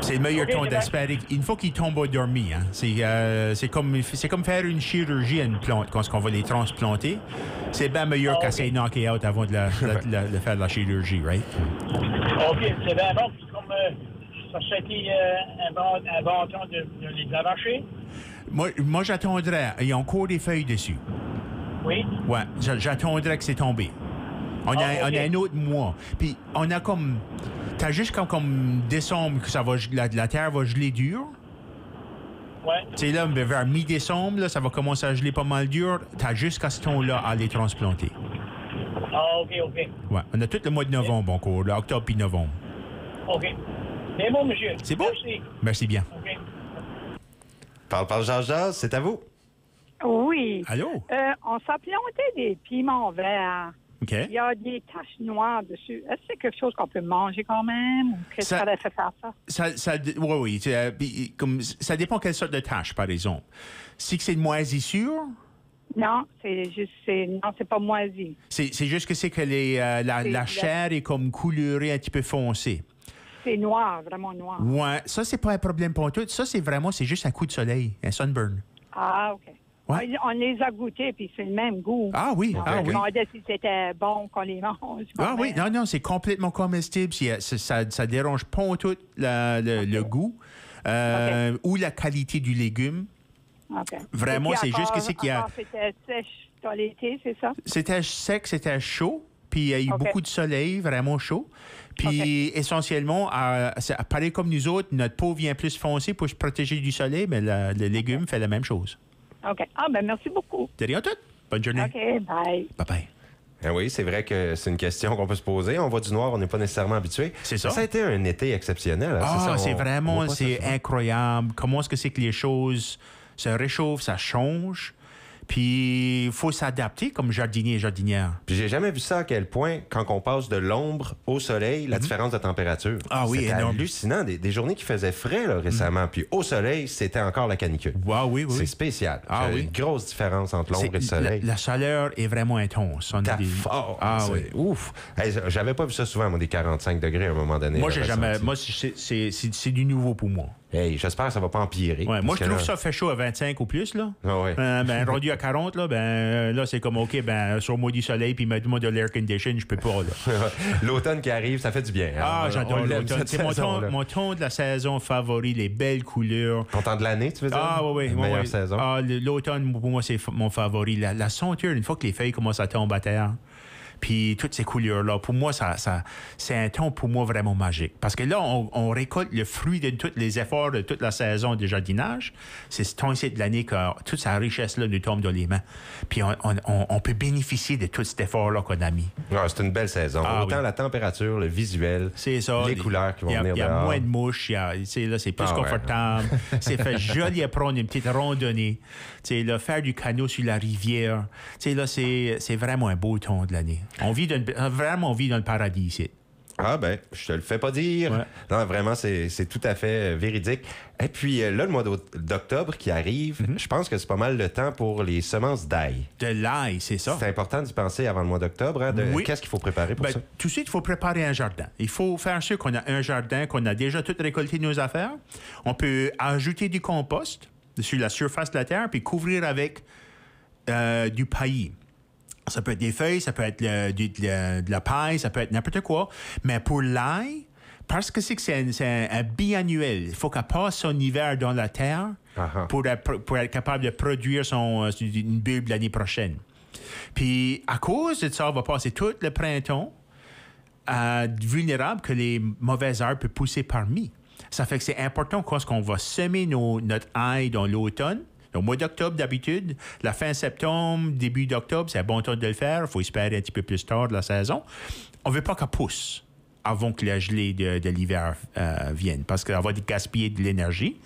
S1: C'est le meilleur temps d'espérer. Une fois qu'ils tombent endormis, hein, c'est comme faire une chirurgie à une plante quand on va les transplanter. C'est bien meilleur qu'à se knocker out avant de faire de la chirurgie, right?
S11: OK, c'est bien bon. Puis comme ça serait été un bon temps de les arracher.
S1: Moi, j'attendrais. Il y a encore des feuilles dessus.
S11: Oui?
S1: Ouais, j'attendrais que c'est tombé. On a un autre mois. Puis on a comme... T'as juste comme décembre que la terre va geler dur.
S11: Ouais.
S1: Tu sais, là, vers mi-décembre, là, ça va commencer à geler pas mal dur. T'as jusqu'à ce temps-là à les transplanter.
S11: Ah, OK.
S1: Ouais, on a tout le mois de novembre encore, là, octobre puis novembre.
S11: OK. C'est bon, monsieur.
S1: C'est bon? Merci bien.
S11: OK.
S2: Parle, Jean-Jean, c'est à vous.
S3: Oui.
S1: Allô?
S3: On s'est planté des piments verts.
S1: OK.
S3: Il y a des taches noires dessus. Est-ce que c'est quelque chose qu'on peut manger quand même? Ou qu'est-ce que ça fait faire ça?
S1: Oui. Ça dépend quelle sorte de tache, par exemple. Si c'est une moisissure...
S3: Non, c'est pas moisi.
S1: C'est juste que c'est que la chair est comme coulurée un petit peu foncée.
S3: C'est noir, vraiment noir.
S1: Ouais, ça, c'est pas un problème pour tout. Ça, c'est juste un coup de soleil, un sunburn.
S3: Ah, OK.
S1: Ouais.
S3: On les a goûtés, puis c'est le même goût.
S1: Ah oui,
S3: Je me demandais si c'était bon qu'on les mange.
S1: Ah oui, non, c'est complètement comestible. Ça dérange pas en tout le goût ou la qualité du légume.
S3: OK.
S1: Vraiment, c'est juste que c'est qu'il y a...
S3: C'était sèche dans l'été, c'est ça?
S1: C'était sec, c'était chaud. Puis il y a eu beaucoup de soleil, vraiment chaud. Puis essentiellement, pareil comme nous autres, notre peau vient plus foncée pour se protéger du soleil, mais le légume fait la même chose.
S3: OK. Ah, ben merci beaucoup.
S1: De rien tout. Bonne journée.
S3: OK, bye.
S1: Bye-bye.
S2: Oui, c'est vrai que c'est une question qu'on peut se poser. On voit du noir, on n'est pas nécessairement habitué.
S1: C'est ça.
S2: Ça a été un été exceptionnel.
S1: C'est incroyable. Comment est-ce que c'est que les choses se réchauffent, ça change? Puis, il faut s'adapter comme jardinier et jardinière.
S2: Puis, j'ai jamais vu ça à quel point, quand on passe de l'ombre au soleil, la différence de température.
S1: Ah oui,
S2: c'était
S1: énorme.
S2: hallucinant. Des journées qui faisaient frais là, récemment. Puis, au soleil, c'était encore la canicule.
S1: Wow, oui.
S2: C'est spécial. Il y a une grosse différence entre l'ombre et le soleil.
S1: La chaleur est vraiment intense.
S2: Fort.
S1: Oui.
S2: Ouf. Hey, j'avais pas vu ça souvent, moi, des 45 degrés à un moment donné.
S1: Moi, j'ai jamais... Moi, c'est du nouveau pour moi.
S2: Hey, j'espère que ça va pas empirer.
S1: Ouais, moi, je trouve ça fait chaud à 25 ou plus, là. Rendu à 40, là, là, c'est comme, OK, sur-moi du soleil, puis mets-moi de l'air condition, je peux pas, là.
S2: L'automne qui arrive, ça fait du bien.
S1: Ah, j'adore l'automne. C'est mon ton de la saison favori, les belles couleurs.
S2: Ton temps de l'année, tu veux dire?
S1: Ah, oui.
S2: La meilleure saison.
S1: Ah, l'automne, pour moi, c'est mon favori. La senteur, une fois que les feuilles commencent à tomber à terre, puis toutes ces couleurs-là, pour moi, c'est un ton pour moi vraiment magique. Parce que là, on récolte le fruit de tous les efforts de toute la saison de jardinage. C'est ce temps-ci de l'année que toute sa richesse-là nous tombe dans les mains. Puis on peut bénéficier de tout cet effort-là qu'on a mis.
S2: Ouais, c'est une belle saison. Autant la température, le visuel, les couleurs qui vont venir dehors.
S1: Il y a moins de mouches. Là, c'est plus confortable. C'est fait joli à prendre une petite randonnée. Là, faire du canot sur la rivière. Là, c'est vraiment un beau ton de l'année. On vit vraiment dans le paradis ici.
S2: Ah ben, je te le fais pas dire. Ouais. Non, vraiment, c'est tout à fait véridique. Et puis là, le mois d'octobre qui arrive, je pense que c'est pas mal le temps pour les semences d'ail.
S1: De l'ail, c'est ça.
S2: C'est important d'y penser avant le mois d'octobre. Hein,
S1: oui.
S2: Qu'est-ce qu'il faut préparer pour ça?
S1: Tout de suite, il faut préparer un jardin. Il faut faire sûr qu'on a un jardin, qu'on a déjà tout récolté nos affaires. On peut ajouter du compost sur la surface de la terre, puis couvrir avec du paillis. Ça peut être des feuilles, ça peut être de la paille, ça peut être n'importe quoi. Mais pour l'ail, parce que c'est un biannuel, il faut qu'elle passe son hiver dans la terre pour être capable de produire une bulbe l'année prochaine. Puis, à cause de ça, on va passer tout le printemps vulnérable que les mauvaises herbes peuvent pousser parmi. Ça fait que c'est important quand on va semer notre ail dans l'automne. Au mois d'octobre, d'habitude, la fin septembre, début d'octobre, c'est un bon temps de le faire. Il faut espérer un petit peu plus tard de la saison. On ne veut pas qu'elle pousse avant que la gelée de l'hiver vienne, parce qu'elle va gaspiller de l'énergie.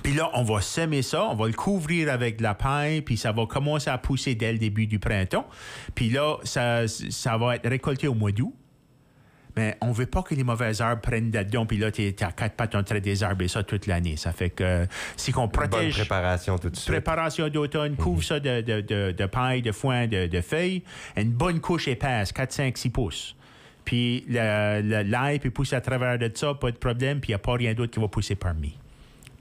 S1: Puis là, on va semer ça, on va le couvrir avec de la paille, puis ça va commencer à pousser dès le début du printemps. Puis là, ça va être récolté au mois d'août. Mais on ne veut pas que les mauvaises herbes prennent dedans, puis là, tu es à 4 pattes en train de désherber ça toute l'année. Ça fait que si on protège...
S2: Une bonne préparation tout de suite.
S1: Préparation d'automne, couvre ça de paille, de foin, de feuilles. Une bonne couche épaisse, 4, 5, 6 pouces. Puis l'ail peut pousser à travers de ça, pas de problème, puis il n'y a pas rien d'autre qui va pousser parmi.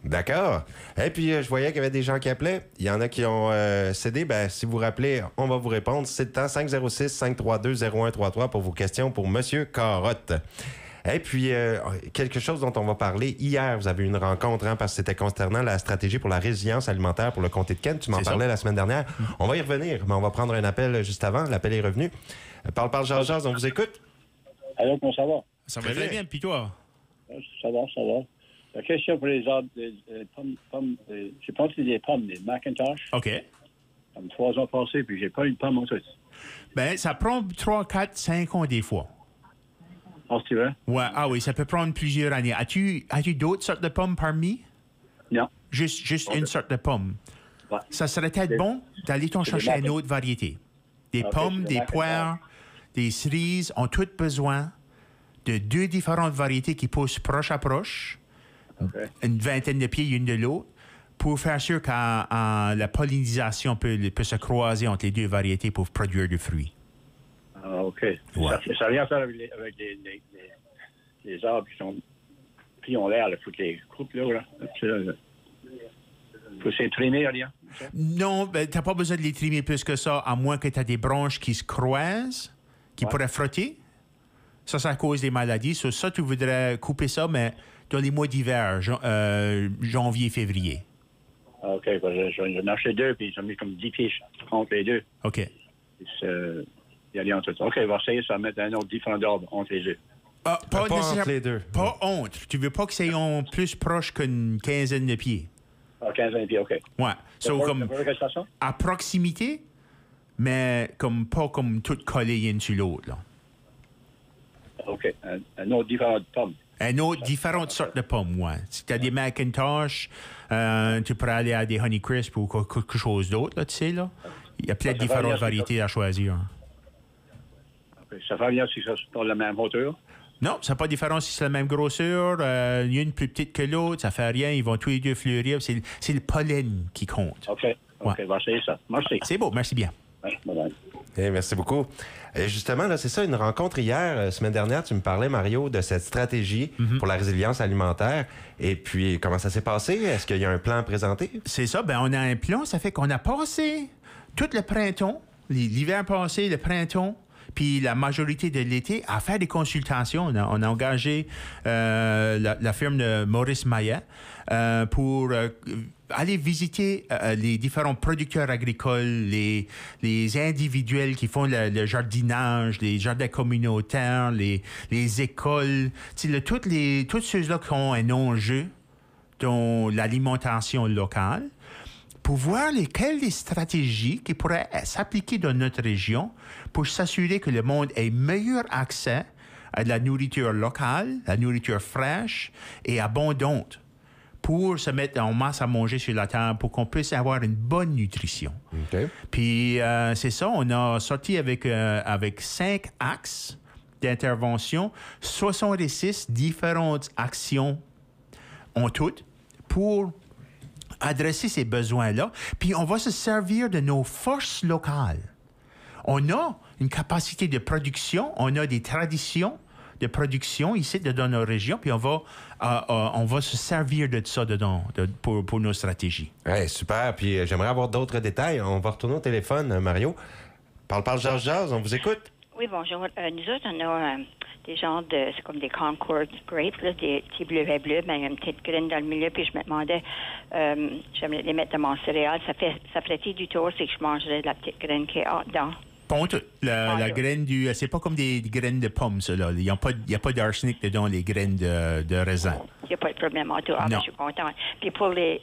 S2: D'accord. Et puis, je voyais qu'il y avait des gens qui appelaient. Il y en a qui ont cédé. Ben, si vous rappelez, on va vous répondre. C'est le temps 506-532-0133 pour vos questions pour Monsieur Carotte. Et puis, quelque chose dont on va parler. Hier, vous avez eu une rencontre, parce que c'était concernant la stratégie pour la résilience alimentaire pour le comté de Kent. Tu m'en parlais la semaine dernière. On va y revenir, mais on va prendre un appel juste avant. L'appel est revenu. Parle, Jazz, on vous écoute.
S9: Alors, comment ça va?
S1: Ça va très bien, puis toi?
S9: Ça va. La question pour les arbres, pommes, j'ai planté des pommes, des Macintosh.
S1: OK.
S9: Comme 3 ans passés, puis j'ai pas eu de pommes en tout.
S1: Ben, ça prend 3, 4, 5 ans des fois.
S9: Ah, c'est vrai?
S1: Ouais, oui, ça peut prendre plusieurs années. As-tu d'autres sortes de pommes parmi?
S9: Non.
S1: Juste une sorte de pomme.
S9: Ouais.
S1: Ça serait peut-être bon d'aller t'en chercher une autre variété. Des pommes, des poires, des cerises ont toutes besoin de 2 différentes variétés qui poussent proche à proche. Une vingtaine de pieds l'une de l'autre, pour faire sûr que la pollinisation peut se croiser entre les 2 variétés pour produire du fruit.
S9: Ah, OK.
S1: Ouais.
S9: Ça n'a rien à faire avec les arbres qui ont l'air, toutes les croupes, là. Faut c'est trimer, rien?
S1: Non, ben, t'as pas besoin de les trimer plus que ça, à moins que tu as des branches qui se croisent, qui pourraient frotter. Ça à cause des maladies. Sur ça, tu voudrais couper ça, mais dans les mois d'hiver, janvier, février.
S9: Ah, OK. J'en ai acheté 2, puis ils ont mis comme 10 pieds entre les 2.
S1: OK.
S9: Il y a rien entre tout. OK, on va essayer ça, mettre un autre différent d'ordre entre les 2.
S1: Pas
S2: entre les 2.
S1: Pas honte. Tu veux pas que c'est plus proche qu'une quinzaine de pieds.
S9: Ah, 15 pieds, OK.
S1: Ouais. Comme à proximité, mais pas comme tout collé une sur l'autre, là.
S9: OK. Un autre différent de pommes.
S1: Un autre, différentes sortes de pommes, ouais. Si tu as des Macintosh, tu pourrais aller à des Honeycrisp ou quelque chose d'autre, là, tu sais, là. Il y a plein de différentes variétés à choisir.
S9: Okay. Ça fait bien si ça c'est pas la même hauteur?
S1: Non, ça n'a pas de différence si c'est la même grosseur. Il y a une plus petite que l'autre, ça fait rien. Ils vont tous les 2 fleurir. C'est le pollen qui compte.
S9: OK. On va essayer ça. Merci.
S1: C'est beau, merci bien.
S9: Bye-bye.
S2: Merci beaucoup. Et justement, là, c'est ça, une rencontre hier, semaine dernière, tu me parlais, Mario, de cette stratégie pour la résilience alimentaire. Et puis, comment ça s'est passé? Est-ce qu'il y a un plan présenté?
S1: C'est ça, ben on a un plan. Ça fait qu'on a passé tout le printemps, l'hiver passé, le printemps, puis la majorité de l'été à faire des consultations. On a engagé la firme de Maurice Maillet pour aller visiter les différents producteurs agricoles, les individuels qui font le jardinage, les jardins communautaires, les écoles, tous ceux-là qui ont un enjeu dans l'alimentation locale, pour voir lesquelles des stratégies qui pourraient s'appliquer dans notre région pour s'assurer que le monde ait meilleur accès à de la nourriture locale, la nourriture fraîche et abondante, pour se mettre en masse à manger sur la table, pour qu'on puisse avoir une bonne nutrition.
S2: Okay.
S1: Puis c'est ça, on a sorti avec 5 axes d'intervention, 66 différentes actions en tout pour adresser ces besoins-là. Puis on va se servir de nos forces locales. On a une capacité de production, on a des traditions de production ici dans nos régions, puis on va se servir de ça pour nos stratégies.
S2: Ouais, super. Puis j'aimerais avoir d'autres détails. On va retourner au téléphone, Mario. Parle, Jazz, on vous écoute.
S5: Oui, bonjour. Nous autres, on a des genres de... C'est comme des Concord grapes, là, des petits bleuets bleus, mais il y a une petite graine dans le milieu, puis je me demandais, j'aimerais les mettre dans mon céréale. Ça ferait-il du tour, c'est que je mangerais de la petite graine qui est dedans.
S1: Ponte, la graine du... C'est pas comme des graines de pommes, ça, là. Il n'y a pas d'arsenic dedans, les graines de raisin.
S5: Il n'y a pas de problème en tout. Ah, ben, je suis contente. Puis pour les...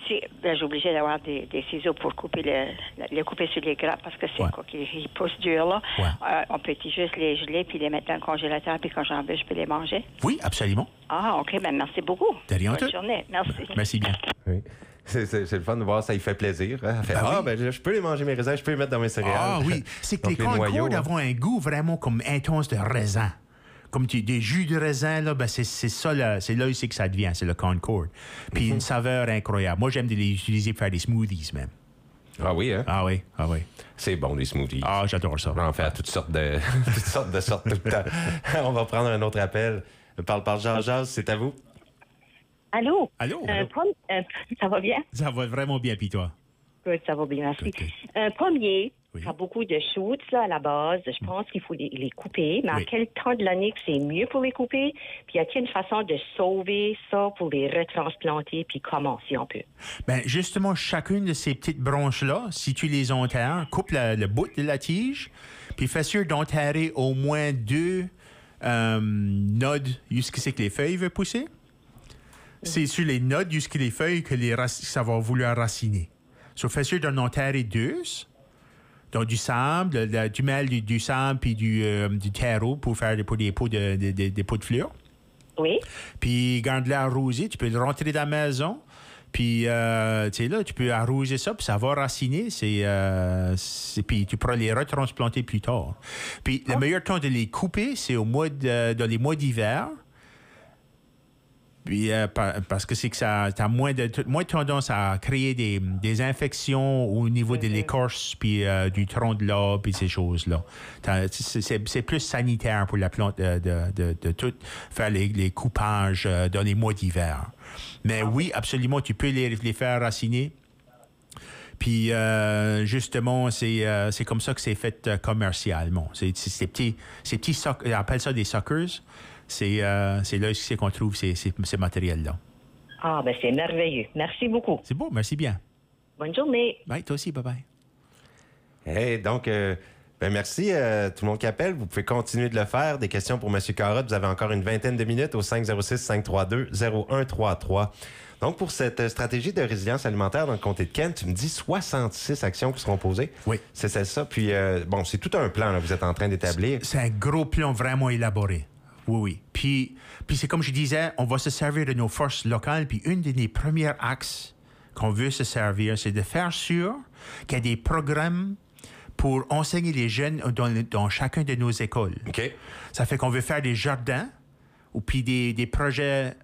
S5: j'ai obligé d'avoir des ciseaux pour couper le couper sur les grappes parce que c'est quoi qu'ils poussent dur, là. Ouais. On peut juste les geler puis les mettre dans le congélateur, puis quand j'en veux, je peux les manger?
S1: Oui, absolument.
S5: Ah, OK. Ben merci beaucoup.
S1: De rien.
S5: Bonne journée. Merci.
S1: Merci bien.
S2: Oui. C'est le fun de voir, ça lui fait plaisir. Hein? Elle fait, je peux les manger mes raisins, je peux les mettre dans mes céréales.
S1: Ah oui, c'est que les Concord ont un goût vraiment comme intense de raisin. Comme des jus de raisin, là, ben c'est ça, c'est là ici que ça devient, c'est le Concord. Puis une saveur incroyable. Moi, j'aime de les utiliser pour faire des smoothies même.
S2: Ah oui, hein?
S1: Ah oui, ah oui.
S2: C'est bon, les smoothies.
S1: Ah, j'adore ça.
S2: On va en faire toutes sortes de sortes tout le temps. On va prendre un autre appel. Parle Jazz, c'est à vous.
S12: Allô?
S1: Allô?
S12: Ça va bien?
S1: Ça va vraiment bien, puis toi?
S12: Oui, ça va bien, merci. Pommier, il y a beaucoup de shoots là, à la base. Je pense qu'il faut les couper. Mais à quel temps de l'année que c'est mieux pour les couper? Puis y a-t-il une façon de sauver ça pour les retransplanter? Puis comment, si on peut?
S1: Ben justement, chacune de ces petites branches-là, si tu les enterres, coupe le bout de la tige, puis fais sûr d'enterrer au moins 2 nodes jusqu'à ce que les feuilles veulent pousser. C'est sur les nodes jusqu'à les feuilles que ça va vouloir raciner. So, fais sûr d'en enterrer 2. Donc, du sable, du mel, du sable, puis du terreau pour faire des pots de fleurs.
S12: Oui.
S1: Puis, garde-le arrosé. Tu peux le rentrer dans la maison. Puis, tu sais, là, tu peux arroser ça, puis ça va raciner. Puis, tu pourras les retransplanter plus tard. Puis, le meilleur temps de les couper, c'est dans les mois d'hiver. Puis, parce que c'est que ça a moins tendance à créer des infections au niveau de l'écorce, puis du tronc de l'arbre, puis ces choses-là. C'est plus sanitaire pour la plante de tout faire les coupages dans les mois d'hiver. Mais oui, absolument, tu peux les faire raciner. Puis, justement, c'est comme ça que c'est fait commercialement. C'est ces petits on appelle ça des suckers. C'est là qu'on trouve ces matériels-là.
S12: Ah, ben c'est merveilleux. Merci beaucoup.
S1: C'est beau, merci bien.
S12: Bonne journée.
S1: Bye, toi aussi, bye-bye.
S2: Hey, donc, merci tout le monde qui appelle. Vous pouvez continuer de le faire. Des questions pour M. Carotte. Vous avez encore une vingtaine de minutes au 506-532-0133. Donc, pour cette stratégie de résilience alimentaire dans le comté de Kent, tu me dis 66 actions qui seront posées.
S1: Oui.
S2: C'est ça. Puis, c'est tout un plan que vous êtes en train d'établir.
S1: C'est un gros plan vraiment élaboré. Oui. Puis c'est comme je disais, on va se servir de nos forces locales. Puis une des premiers axes qu'on veut se servir, c'est de faire sûr qu'il y a des programmes pour enseigner les jeunes dans chacun de nos écoles.
S2: OK.
S1: Ça fait qu'on veut faire des jardins ou puis des projets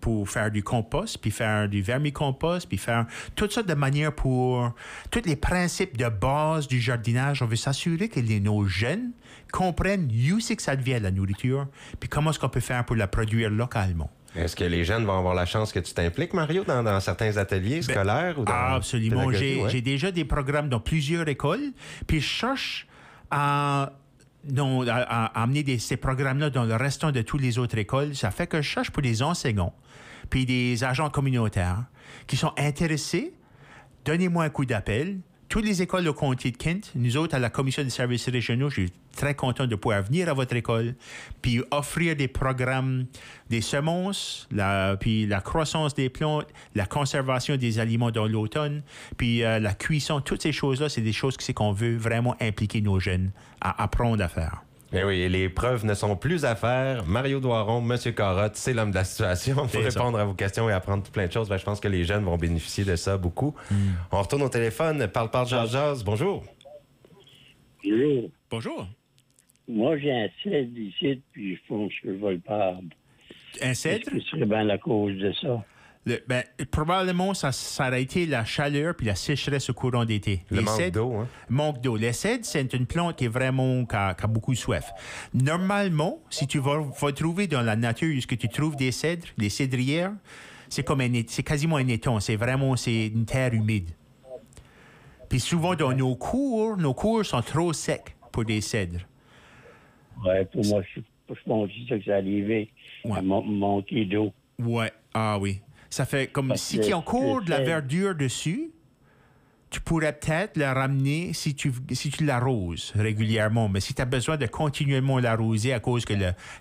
S1: pour faire du compost, puis faire du vermicompost, puis faire toutes sortes de manières pour tous les principes de base du jardinage. On veut s'assurer que nos jeunes comprennent où c'est que ça devient la nourriture, puis comment est-ce qu'on peut faire pour la produire localement.
S2: Est-ce que les jeunes vont avoir la chance que tu t'impliques, Mario, dans certains ateliers scolaires? Ou dans
S1: absolument. J'ai déjà des programmes dans plusieurs écoles, puis je cherche à amener ces programmes-là dans le restant de toutes les autres écoles. Ça fait que je cherche pour des enseignants puis des agents communautaires qui sont intéressés. Donnez-moi un coup d'appel. Toutes les écoles au comté de Kent, nous autres, à la Commission des services régionaux, je suis très content de pouvoir venir à votre école puis offrir des programmes, des semences, puis la croissance des plantes, la conservation des aliments dans l'automne, puis la cuisson. Toutes ces choses-là, c'est des choses qu'on veut vraiment impliquer nos jeunes à apprendre à faire.
S2: Eh oui, les preuves ne sont plus à faire. Mario Doiron, M. Carotte, c'est l'homme de la situation. Il faut répondre à vos questions et apprendre plein de choses. Je pense que les jeunes vont bénéficier de ça beaucoup. On retourne au téléphone. Parle Jazz. Bonjour.
S9: Bonjour.
S1: Bonjour.
S9: Moi, j'ai un cèdre ici, puis je pense que je vais le perdre.
S1: Un cèdre?
S9: Ce serait bien la cause de ça.
S1: Probablement, ça aurait été la chaleur puis la sécheresse au courant d'été.
S2: Le manque d'eau, hein?
S1: Manque d'eau. Les cèdres, c'est une plante qui est vraiment qui a beaucoup soif. Normalement, si tu vas trouver dans la nature où tu trouves des cèdres, des cédrières, c'est quasiment un étang. C'est une terre humide. Puis souvent, dans nos cours sont trop secs pour des cèdres.
S9: Ouais, pour moi, je pense que ça arrivé à manquer d'eau.
S1: Ouais, ah oui. Ça fait comme si tu as encore de la verdure dessus, tu pourrais peut-être la ramener si tu l'arroses régulièrement. Mais si tu as besoin de continuellement l'arroser à cause que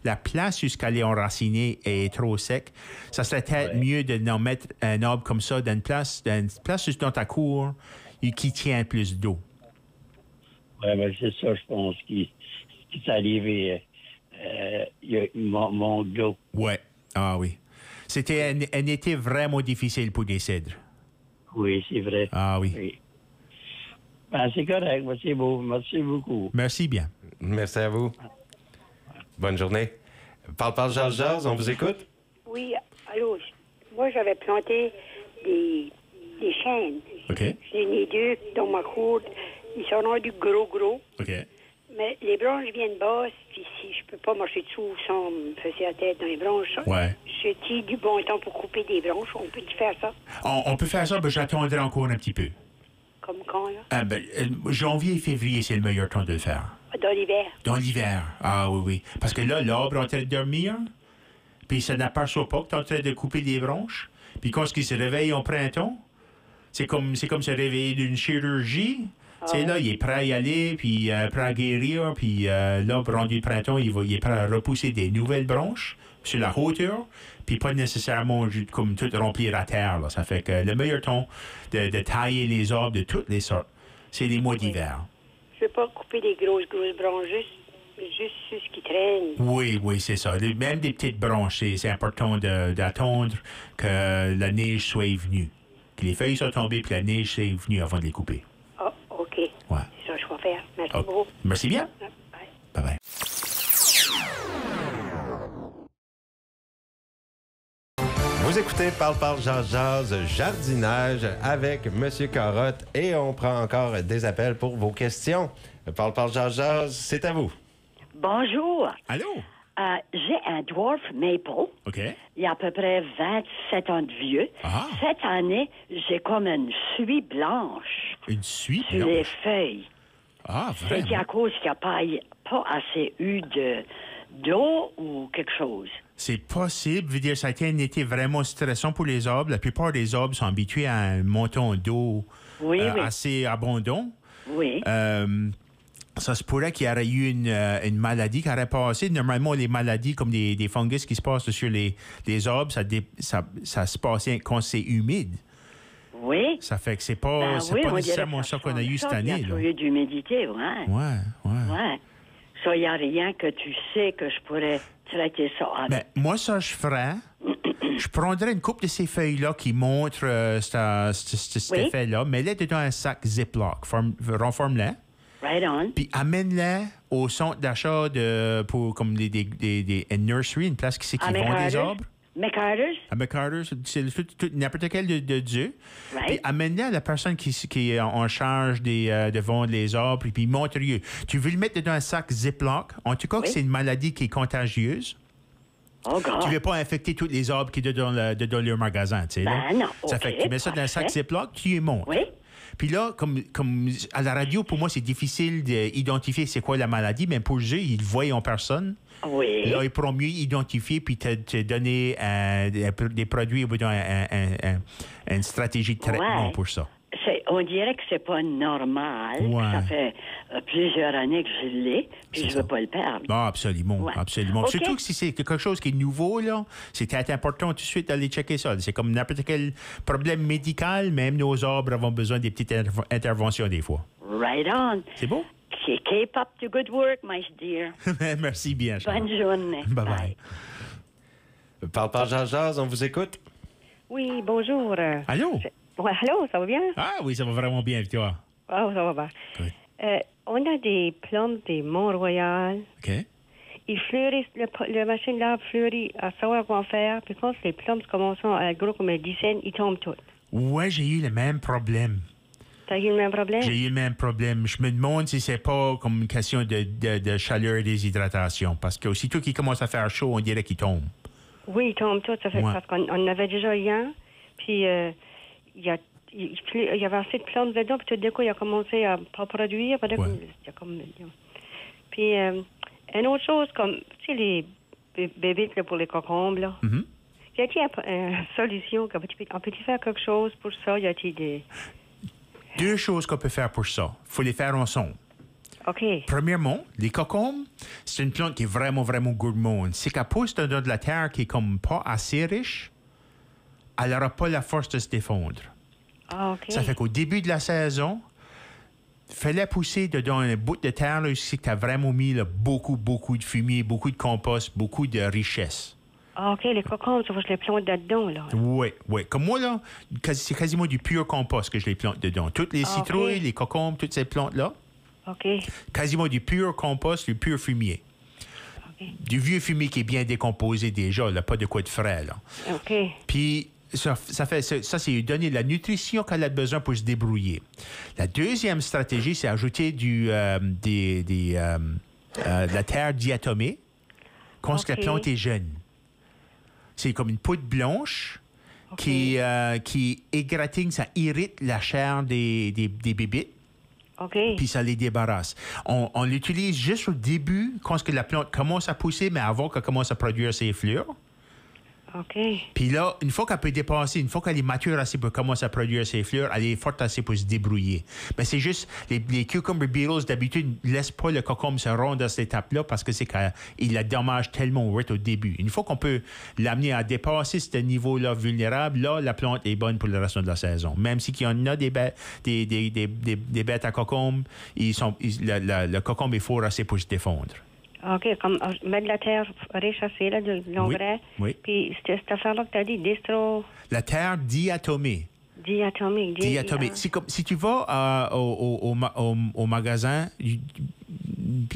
S1: la place jusqu'à les enraciner est trop sec, ça serait peut-être mieux d'en mettre un arbre comme ça dans une place juste dans ta cour qui tient plus d'eau.
S9: Oui, mais c'est ça, je pense, qui s'est arrivé. Il manque d'eau.
S1: Oui, ah oui. C'était un été vraiment difficile pour des cèdres.
S9: Oui, c'est vrai.
S1: Ah oui.
S9: Ben, c'est correct. Merci beaucoup.
S1: Merci bien.
S2: Merci à vous. Bonne journée. Parle Jazz, on vous écoute?
S13: Oui, allô. Moi, j'avais planté des chênes.
S1: OK.
S13: J'en ai 2 dans ma cour. Ils sont rendus gros.
S1: OK.
S13: Mais les branches viennent basses, puis si je peux pas marcher dessous sans me fesser la tête dans les branches,
S1: ouais.
S13: j'ai du bon temps pour couper des branches. On peut faire ça?
S1: On peut faire ça, mais j'attendrai encore un petit peu.
S13: Comme quand, là?
S1: Janvier et février, c'est le meilleur temps de le faire.
S13: Dans l'hiver?
S1: Dans l'hiver, ah oui. Parce que là, l'arbre est en train de dormir, puis ça n'aperçoit pas que tu es en train de couper des branches. Puis quand il se réveille au printemps, c'est comme se réveiller d'une chirurgie. Tu sais, là, il est prêt à y aller, puis prêt à guérir, puis là, rendu le printemps, il est prêt à repousser des nouvelles branches sur la hauteur, puis pas nécessairement comme tout remplir à terre. Là. Ça fait que le meilleur temps de tailler les arbres de toutes les sortes, c'est les mois d'hiver.
S13: Je ne veux pas couper des grosses branches, juste ce qui traîne.
S1: Oui, c'est ça. Même des petites branches, c'est important d'attendre que la neige soit venue. Que les feuilles soient tombées, puis la neige soit venue avant de les couper.
S13: Ah, OK.
S1: Ouais.
S13: C'est ça que je vais faire. Merci beaucoup.
S1: Merci bien. Bye-bye.
S2: Vous écoutez Parle, jase, jardinage avec Monsieur Carotte et on prend encore des appels pour vos questions. Parle, jase, c'est à vous.
S14: Bonjour.
S1: Allô?
S14: J'ai un dwarf maple.
S1: OK.
S14: Il y a à peu près 27 ans de vieux.
S1: Ah.
S14: Cette année, j'ai comme une suie blanche.
S1: Une suie
S14: sur les feuilles.
S1: Ah, vraiment?
S14: C'est à cause qu'il n'y a pas assez eu d'eau ou quelque chose.
S1: C'est possible. Je veux dire, ça a été un été vraiment stressant pour les arbres. La plupart des arbres sont habitués à un montant d'eau assez abondant.
S14: Oui.
S1: Ça se pourrait qu'il y aurait eu une maladie qui aurait passé. Normalement, les maladies comme des fungus qui se passent sur les arbres, ça se passe quand c'est humide.
S14: Oui.
S1: Ça fait que c'est pas nécessairement ça qu'on a eu cette année.
S14: Il y a eu d'humidité,
S1: Ouais.
S14: Ça, il n'y a rien que tu sais que je pourrais traiter ça avec.
S1: Ben, moi, ça, je ferais. Je prendrais une coupe de ces feuilles-là qui montrent cet effet-là, mets-les dedans un sac Ziploc, renforme-les.
S14: Right on.
S1: Puis amène-les au centre d'achat pour comme des nursery, une place qui vend des arbres.
S14: McCarter's.
S1: À McCarter's, c'est n'importe quel de Dieu.
S14: Right.
S1: Puis amène-les à la personne qui est en charge de vendre les arbres, puis montre-lui. Tu veux le mettre dans un sac Ziploc. En tout cas, que c'est une maladie qui est contagieuse.
S14: Oh God.
S1: Tu ne veux pas infecter tous les arbres qui sont dans leur magasin, tu sais.
S14: Ben non.
S1: Ça fait que tu mets ça dans un sac Ziploc, tu y montres.
S14: Oui.
S1: Puis là, comme à la radio, pour moi, c'est difficile d'identifier c'est quoi la maladie, mais pour eux, ils le voient en personne.
S14: Oui.
S1: Là, ils pourront mieux identifier puis te donner des produits ou une stratégie de traitement pour ça.
S14: On dirait que c'est pas normal. Ça fait plusieurs années que je l'ai, puis je veux pas le perdre.
S1: Ah, absolument.
S14: Okay.
S1: Surtout que si c'est quelque chose qui est nouveau, là, c'est important tout de suite d'aller checker ça. C'est comme n'importe quel problème médical, même nos arbres avons besoin des petites interventions des fois.
S14: Right on.
S1: C'est beau?
S14: Keep up the good work, my dear.
S1: Merci bien, Charles.
S14: Bonne journée.
S1: Bye-bye.
S2: Parle, jase, on vous écoute?
S15: Oui, bonjour.
S1: Allô?
S15: Ouais, allô, ça va bien?
S1: Ah oui, ça va vraiment bien avec toi.
S15: Oh, ça va bien. On a des plantes des Mont-Royal.
S1: OK.
S15: Ils fleurissent, la machine d'arbre fleurit à savoir quoi faire. Puis quand les plantes commencent à gros comme elles dizaines, ils tombent toutes.
S1: Ouais, j'ai eu le même problème.
S15: T'as eu le même problème?
S1: J'ai eu le même problème. Je me demande si c'est pas comme une question de chaleur et déshydratation. Parce qu'aussitôt qu'il commence à faire chaud, on dirait qu'il tombe.
S15: Oui, ils tombent toutes. Ça fait parce qu'on avait déjà un. Puis il y avait assez de plantes dedans. Puis tout d'un coup, il a commencé à pas produire. Puis une autre chose, comme, tu sais, les bébés pour les concombres, là.
S1: Mm-hmm.
S15: Y a-t-il une solution? On peut-il faire quelque chose pour ça? Y a-t-il des...
S1: Deux choses qu'on peut faire pour ça. Il faut les faire ensemble.
S15: OK.
S1: Premièrement, les cocombes, c'est une plante qui est vraiment, vraiment gourmande. C'est qu'elle pousse dans de la terre qui est comme pas assez riche, elle n'aura pas la force de se défendre.
S15: Ah, OK.
S1: Ça fait qu'au début de la saison, fais-la pousser dedans un bout de terre là, ici que tu as vraiment mis là, beaucoup, beaucoup de fumier, beaucoup de compost, beaucoup de richesse.
S15: Ah, OK, les cocombes, ça va, je les plante dedans, là.
S1: Oui. Comme moi, là, c'est quasiment du pur compost que je les plante dedans. Toutes les citrouilles, les cocombes, toutes ces plantes-là.
S15: OK.
S1: Quasiment du pur compost, du pur fumier.
S15: Okay.
S1: Du vieux fumier qui est bien décomposé déjà, là, pas de quoi de frais, là.
S15: OK.
S1: Puis, Ça, c'est donner la nutrition qu'elle a besoin pour se débrouiller. La deuxième stratégie, c'est ajouter de la terre diatomée quand la plante est jeune. C'est comme une poudre blanche qui égratigne, ça irrite la chair des bébites. Puis ça les débarrasse. On l'utilise juste au début, quand la plante commence à pousser, mais avant qu'elle commence à produire ses fleurs. Puis là, une fois qu'elle peut dépasser, une fois qu'elle est mature assez pour commencer à produire ses fleurs, elle est forte assez pour se débrouiller. Mais c'est juste, les cucumber beetles, d'habitude, ne laissent pas le cocombe se rendre à cette étape-là parce que c'est qu'il la dommage tellement au début. Une fois qu'on peut l'amener à dépasser ce niveau-là vulnérable, là, la plante est bonne pour le reste de la saison. Même s'il y en a des bêtes à cocombe, le cocombe est fort assez pour se défendre.
S15: OK, comme mettre de la terre riche assez, là, de l'engrais.
S1: Oui.
S15: Puis cette affaire-là que tu as dit,
S1: La terre diatomée.
S15: Diatomée.
S1: C'est comme si tu vas au magasin,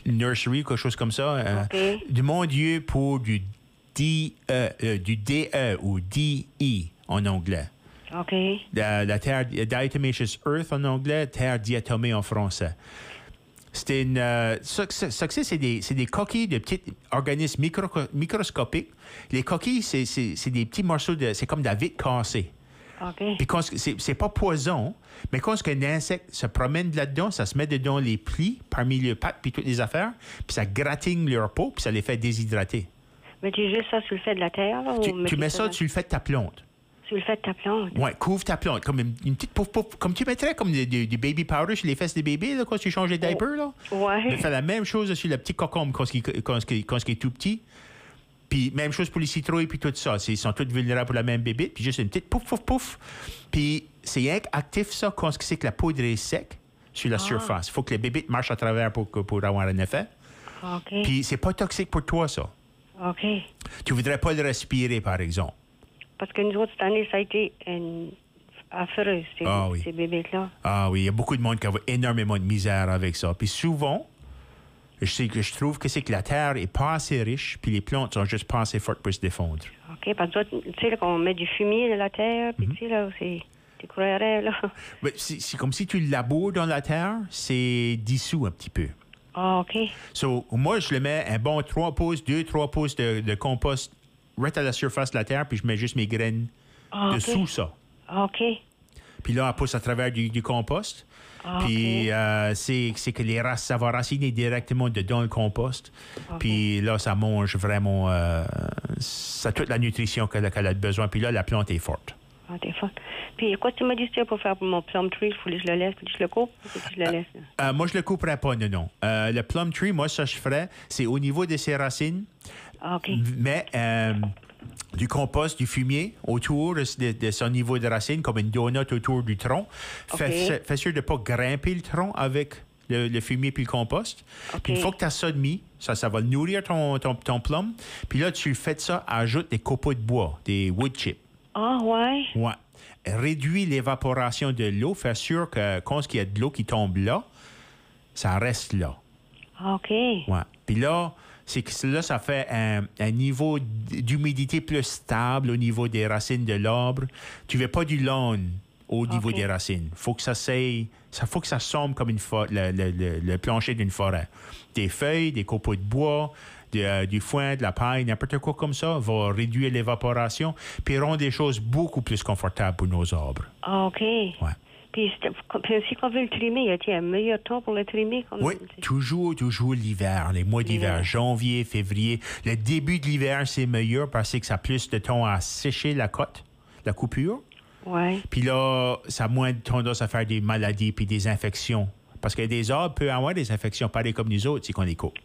S1: nursery, quelque chose comme ça, demande-lui pour du DE ou DE en anglais.
S15: OK.
S1: La terre diatomaceous earth en anglais, terre diatomée en français. C'est des coquilles de petits organismes microscopiques. Les coquilles, c'est des petits morceaux c'est comme de la vitre cassée. Puis quand c'est pas poison, mais quand un insecte se promène là-dedans, ça se met dedans les plis parmi les pattes puis toutes les affaires, puis ça gratigne leur peau puis ça les fait déshydrater.
S15: Mais tu juste ça sur le fait de la terre, là?
S1: Tu mets ça sur le fait de ta plante.
S15: Sur le fait de ta plante?
S1: Oui, couvre ta plante. Comme une petite pouf, comme tu mettrais comme du baby powder sur les fesses des bébés, là, quand tu changes les diapers, là.
S15: Ouais.
S1: Tu fais la même chose sur le petit cocombe quand il est tout petit. Puis même chose pour les citrouilles puis tout ça. Ils sont tous vulnérables pour la même bébite. Puis juste une petite pouf. Puis c'est actif, ça, quand c'est que la poudre est sec sur la surface. Il faut que les bébites marchent à travers pour avoir un effet. Puis c'est pas toxique pour toi, ça. Tu voudrais pas le respirer, par exemple.
S15: Parce que nous autres, cette année, ça a été affreux, ces bébés-là.
S1: Ah oui, il y a beaucoup de monde qui a énormément de misère avec ça. Puis souvent, je trouve que c'est que la terre est pas assez riche, puis les plantes sont juste pas assez fortes pour se défendre.
S15: OK, parce que tu sais, là, quand on met du fumier dans la terre, puis tu sais, là, tu croirais, là.
S1: Mais c'est comme si tu laboures dans la terre, c'est dissous un petit peu.
S15: Ah, OK.
S1: So, moi, je le mets un bon 3 pouces de compost à la surface de la terre, puis je mets juste mes graines dessous ça.
S15: OK.
S1: Puis là, elle pousse à travers du compost. Puis c'est que ça va raciner directement dedans le compost. Puis là, ça mange vraiment... ça a toute la nutrition qu'elle a besoin. Puis là, la plante est forte.
S15: Ah, t'es forte. Puis quoi tu m'as dit pour faire pour mon plum tree? Il faut que je le laisse, puis je le coupe? Ou que je le laisse?
S1: Moi, je le couperais pas, non. Le plum tree, moi, ça je ferais, c'est au niveau de ses racines. Mais du compost, du fumier autour de son niveau de racine, comme une donut autour du tronc. Fais sûr de ne pas grimper le tronc avec le fumier puis le compost. Puis une fois que tu as ça de mis, ça va nourrir ton plum. Puis là, tu fais ça, ajoute des copeaux de bois, des wood chips.
S15: Ah, ouais?
S1: Ouais. Réduis l'évaporation de l'eau. Fais sûr que quand il y a de l'eau qui tombe là, ça reste là.
S15: OK.
S1: Ouais. Puis là, ça fait un niveau d'humidité plus stable au niveau des racines de l'arbre. Tu veux pas du lawn au niveau des racines. Faut que ça semble comme le plancher d'une forêt. Des feuilles, des copeaux de bois, du foin, de la paille, n'importe quoi comme ça va réduire l'évaporation puis rendre des choses beaucoup plus confortables pour nos arbres.
S15: OK.
S1: Ouais.
S15: Puis si on veut le trimer, y a-t-il un meilleur temps pour le trimer?
S1: Oui, toujours l'hiver, les mois d'hiver, janvier, février. Le début de l'hiver, c'est meilleur parce que ça a plus de temps à sécher la coupure.
S15: Oui.
S1: Puis là, ça a moins de tendance à faire des maladies puis des infections. Parce que des arbres peuvent avoir des infections pareilles comme nous autres si on les coupe.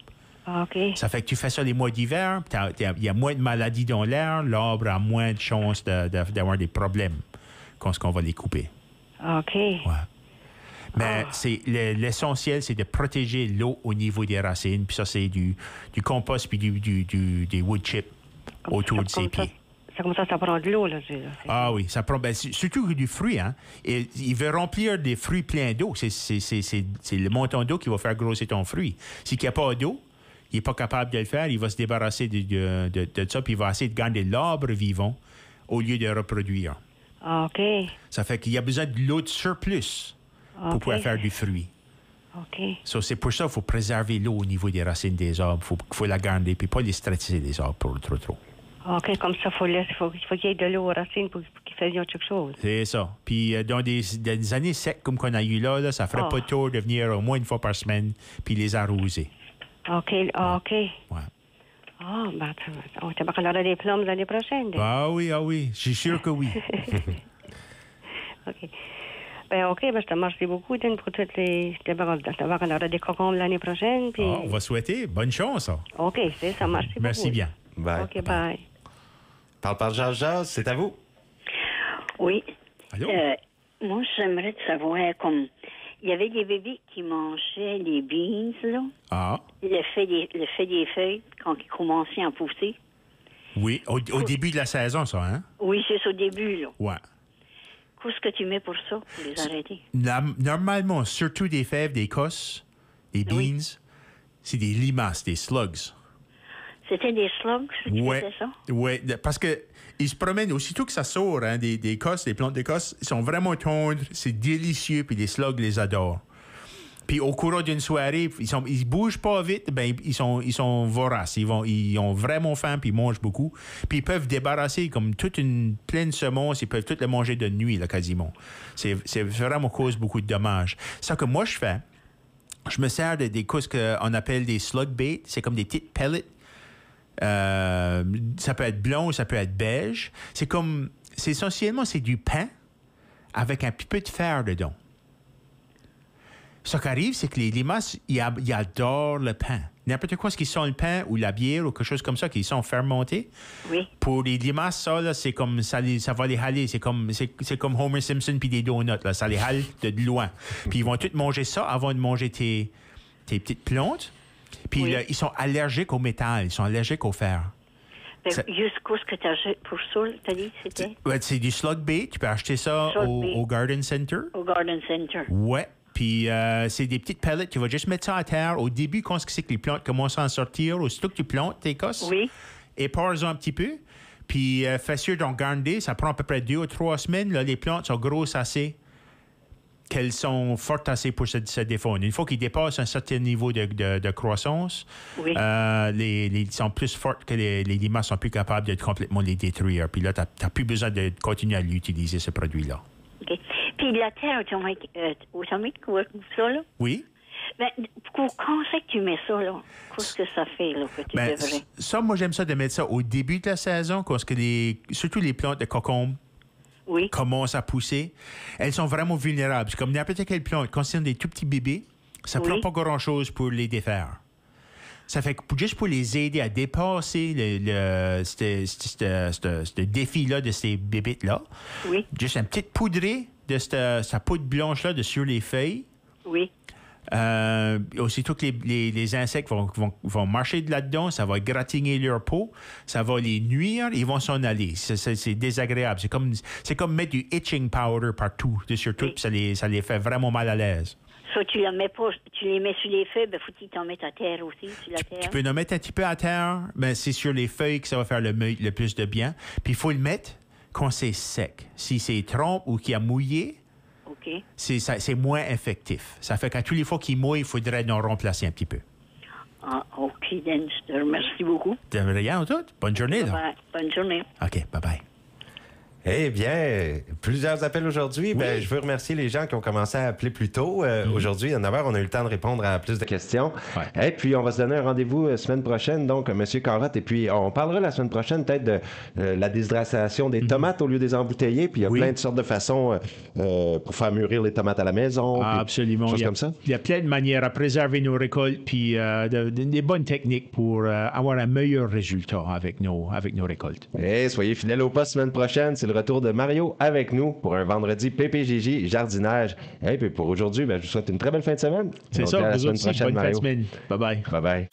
S15: OK.
S1: Ça fait que tu fais ça les mois d'hiver, il y a moins de maladies dans l'air, l'arbre a moins de chances d'avoir des problèmes quand on va les couper.
S15: OK.
S1: Ouais. Mais l'essentiel, c'est de protéger l'eau au niveau des racines. Puis ça, c'est du compost puis des wood chips autour de ses pieds.
S15: Ça prend de l'eau, là.
S1: Ah oui, ça prend... surtout du fruit, hein. Et il veut remplir des fruits pleins d'eau. C'est le montant d'eau qui va faire grossir ton fruit. S'il n'y a pas d'eau, il n'est pas capable de le faire. Il va se débarrasser de ça, puis il va essayer de garder l'arbre vivant au lieu de reproduire.
S15: OK.
S1: Ça fait qu'il y a besoin de l'eau de surplus pour pouvoir faire du fruit.
S15: OK.
S1: So, c'est pour ça qu'il faut préserver l'eau au niveau des racines des arbres. Il faut la garder, puis pas les stresser, les arbres, pour trop.
S15: OK, comme ça, il faut qu'il y ait de l'eau aux racines pour qu'ils fassent quelque chose.
S1: C'est ça. Puis dans des années secs comme qu'on a eu là, ça ferait pas tôt de venir au moins une fois par semaine, puis les arroser.
S15: OK, OK.
S1: Ouais.
S15: Ah, ben, on aura des plommes l'année prochaine.
S1: Ah oui, je suis sûr que oui.
S15: OK. Ben, OK, ben, je te remercie beaucoup, Dan, pour toutes les... D'abord, on aura des concombres l'année prochaine, puis...
S1: On va souhaiter. Bonne chance.
S15: OK, c'est ça, merci beaucoup.
S1: Merci bien.
S2: Bye.
S15: OK, bye.
S2: Parle Jazz, c'est à vous.
S13: Oui.
S1: Allô?
S13: Moi, j'aimerais te savoir, comme... Il y avait des bébés qui mangeaient les beans, là.
S1: Ah.
S13: Le fait des feuilles, quand ils commençaient à pousser.
S1: Oui, au début de la saison, ça, hein?
S13: Oui, c'est au début, là.
S1: Ouais.
S13: Qu'est-ce que tu mets pour ça, pour les arrêter?
S1: Normalement, surtout des fèves, des cosses, des beans, c'est des limaces, des slugs.
S13: C'était des slugs, tu faisais ça?
S1: Oui, parce que ils se promènent aussitôt que ça sort, hein, des cosses, des plantes d'écosse, ils sont vraiment tendres, c'est délicieux, puis les slugs les adorent. Puis au cours d'une soirée, ils bougent pas vite, ben ils sont voraces, ils ont vraiment faim, puis ils mangent beaucoup. Puis ils peuvent débarrasser comme toute une pleine semence, ils peuvent tout le manger de nuit, là, quasiment. C'est vraiment cause beaucoup de dommages. Ça que moi je fais, je me sers des cousses qu'on appelle des slug bait, c'est comme des petites pellets. Ça peut être blond ou ça peut être beige. C'est essentiellement du pain avec un petit peu de fer dedans. Ce qui arrive, c'est que les limaces, ils adorent le pain. N'importe quoi, ce qui sent le pain ou la bière ou quelque chose comme ça, qui sont fermentés.
S13: Oui.
S1: Pour les limaces, ça, là, c'est comme ça va les haler. C'est comme Homer Simpson puis des donuts, là. Ça les hale de loin. Puis ils vont tous manger ça avant de manger tes petites plantes. Puis là, ils sont allergiques au métal, ils sont allergiques au fer.
S13: Jusqu'où ce que tu as pour ça, tu as dit, c'était?
S1: C'est du slug bait. Tu peux acheter ça au Garden Center.
S13: Au Garden Center.
S1: Ouais. Puis c'est des petites pellets. Tu vas juste mettre ça à terre. Au début, quand c'est que les plantes commencent à en sortir, aussitôt que tu plantes tes cosses, épare-en un petit peu. Puis fais sûr d'en garder. Ça prend à peu près 2 ou 3 semaines. Là, les plantes sont grosses assez, qu'elles sont fortes assez pour se défendre. Une fois qu'ils dépassent un certain niveau de croissance, ils sont plus fortes que les limaces sont plus capables de complètement les détruire. Puis là, tu n'as plus besoin de continuer à l'utiliser, ce produit-là.
S13: OK. Puis la terre automatique, ça, là?
S1: Oui.
S13: Ben, quand c'est que tu mets ça, là? Qu'est-ce que ça fait, là, que tu devrais?
S1: Ça, moi, j'aime ça de mettre ça au début de la saison, parce que surtout les plantes de concombre commencent à pousser. Elles sont vraiment vulnérables. C'est comme n'importe quelle plante. Quand c'est des tout petits bébés, ça prend pas grand-chose pour les défaire. Ça fait que juste pour les aider à dépasser ce défi-là de ces bébites-là, juste un petit poudré de sa poudre blanche-là sur les feuilles.
S13: Oui.
S1: Aussitôt que les insectes vont marcher là-dedans, ça va gratigner leur peau, ça va les nuire, ils vont s'en aller. C'est désagréable. C'est comme mettre du itching powder partout, surtout, ça les fait vraiment mal à l'aise.
S13: Ça, tu les mets sur les feuilles, ben faut que tu t'en mettes à terre aussi, sur la terre.
S1: Tu peux en mettre un petit peu à terre, mais c'est sur les feuilles que ça va faire le plus de bien. Puis il faut le mettre quand c'est sec. Si c'est trempe ou qu'il a mouillé, c'est moins effectif. Ça fait qu'à tous les fois qu'il mouille, il faudrait en remplacer un petit peu.
S13: Ah, OK, Dan, je te remercie beaucoup.
S1: De rien, tout. Bonne journée. Là.
S13: Bonne journée.
S1: OK, bye-bye.
S2: Eh bien, plusieurs appels aujourd'hui. Oui. Je veux remercier les gens qui ont commencé à appeler plus tôt. Aujourd'hui, à 9h, on a eu le temps de répondre à plus de questions. Ouais. Et puis, on va se donner un rendez-vous la semaine prochaine, donc, M. Carotte. Et puis, on parlera la semaine prochaine peut-être de la déshydratation des tomates au lieu des embouteiller. Puis, il y a plein de sortes de façons pour faire mûrir les tomates à la maison.
S1: Absolument.
S2: Choses comme ça.
S1: Il y a plein de manières à préserver nos récoltes, puis des bonnes techniques pour avoir un meilleur résultat avec nos récoltes.
S2: Et soyez fidèles au poste semaine prochaine. C'est le retour de Mario avec nous pour un vendredi PPJJ jardinage. Et puis pour aujourd'hui, je vous souhaite une très belle fin de semaine.
S1: C'est ça,
S2: à la semaine
S1: aussi,
S2: prochaine,
S1: bonne
S2: Mario.
S1: fin de semaine. Bye-bye.
S2: Bye-bye.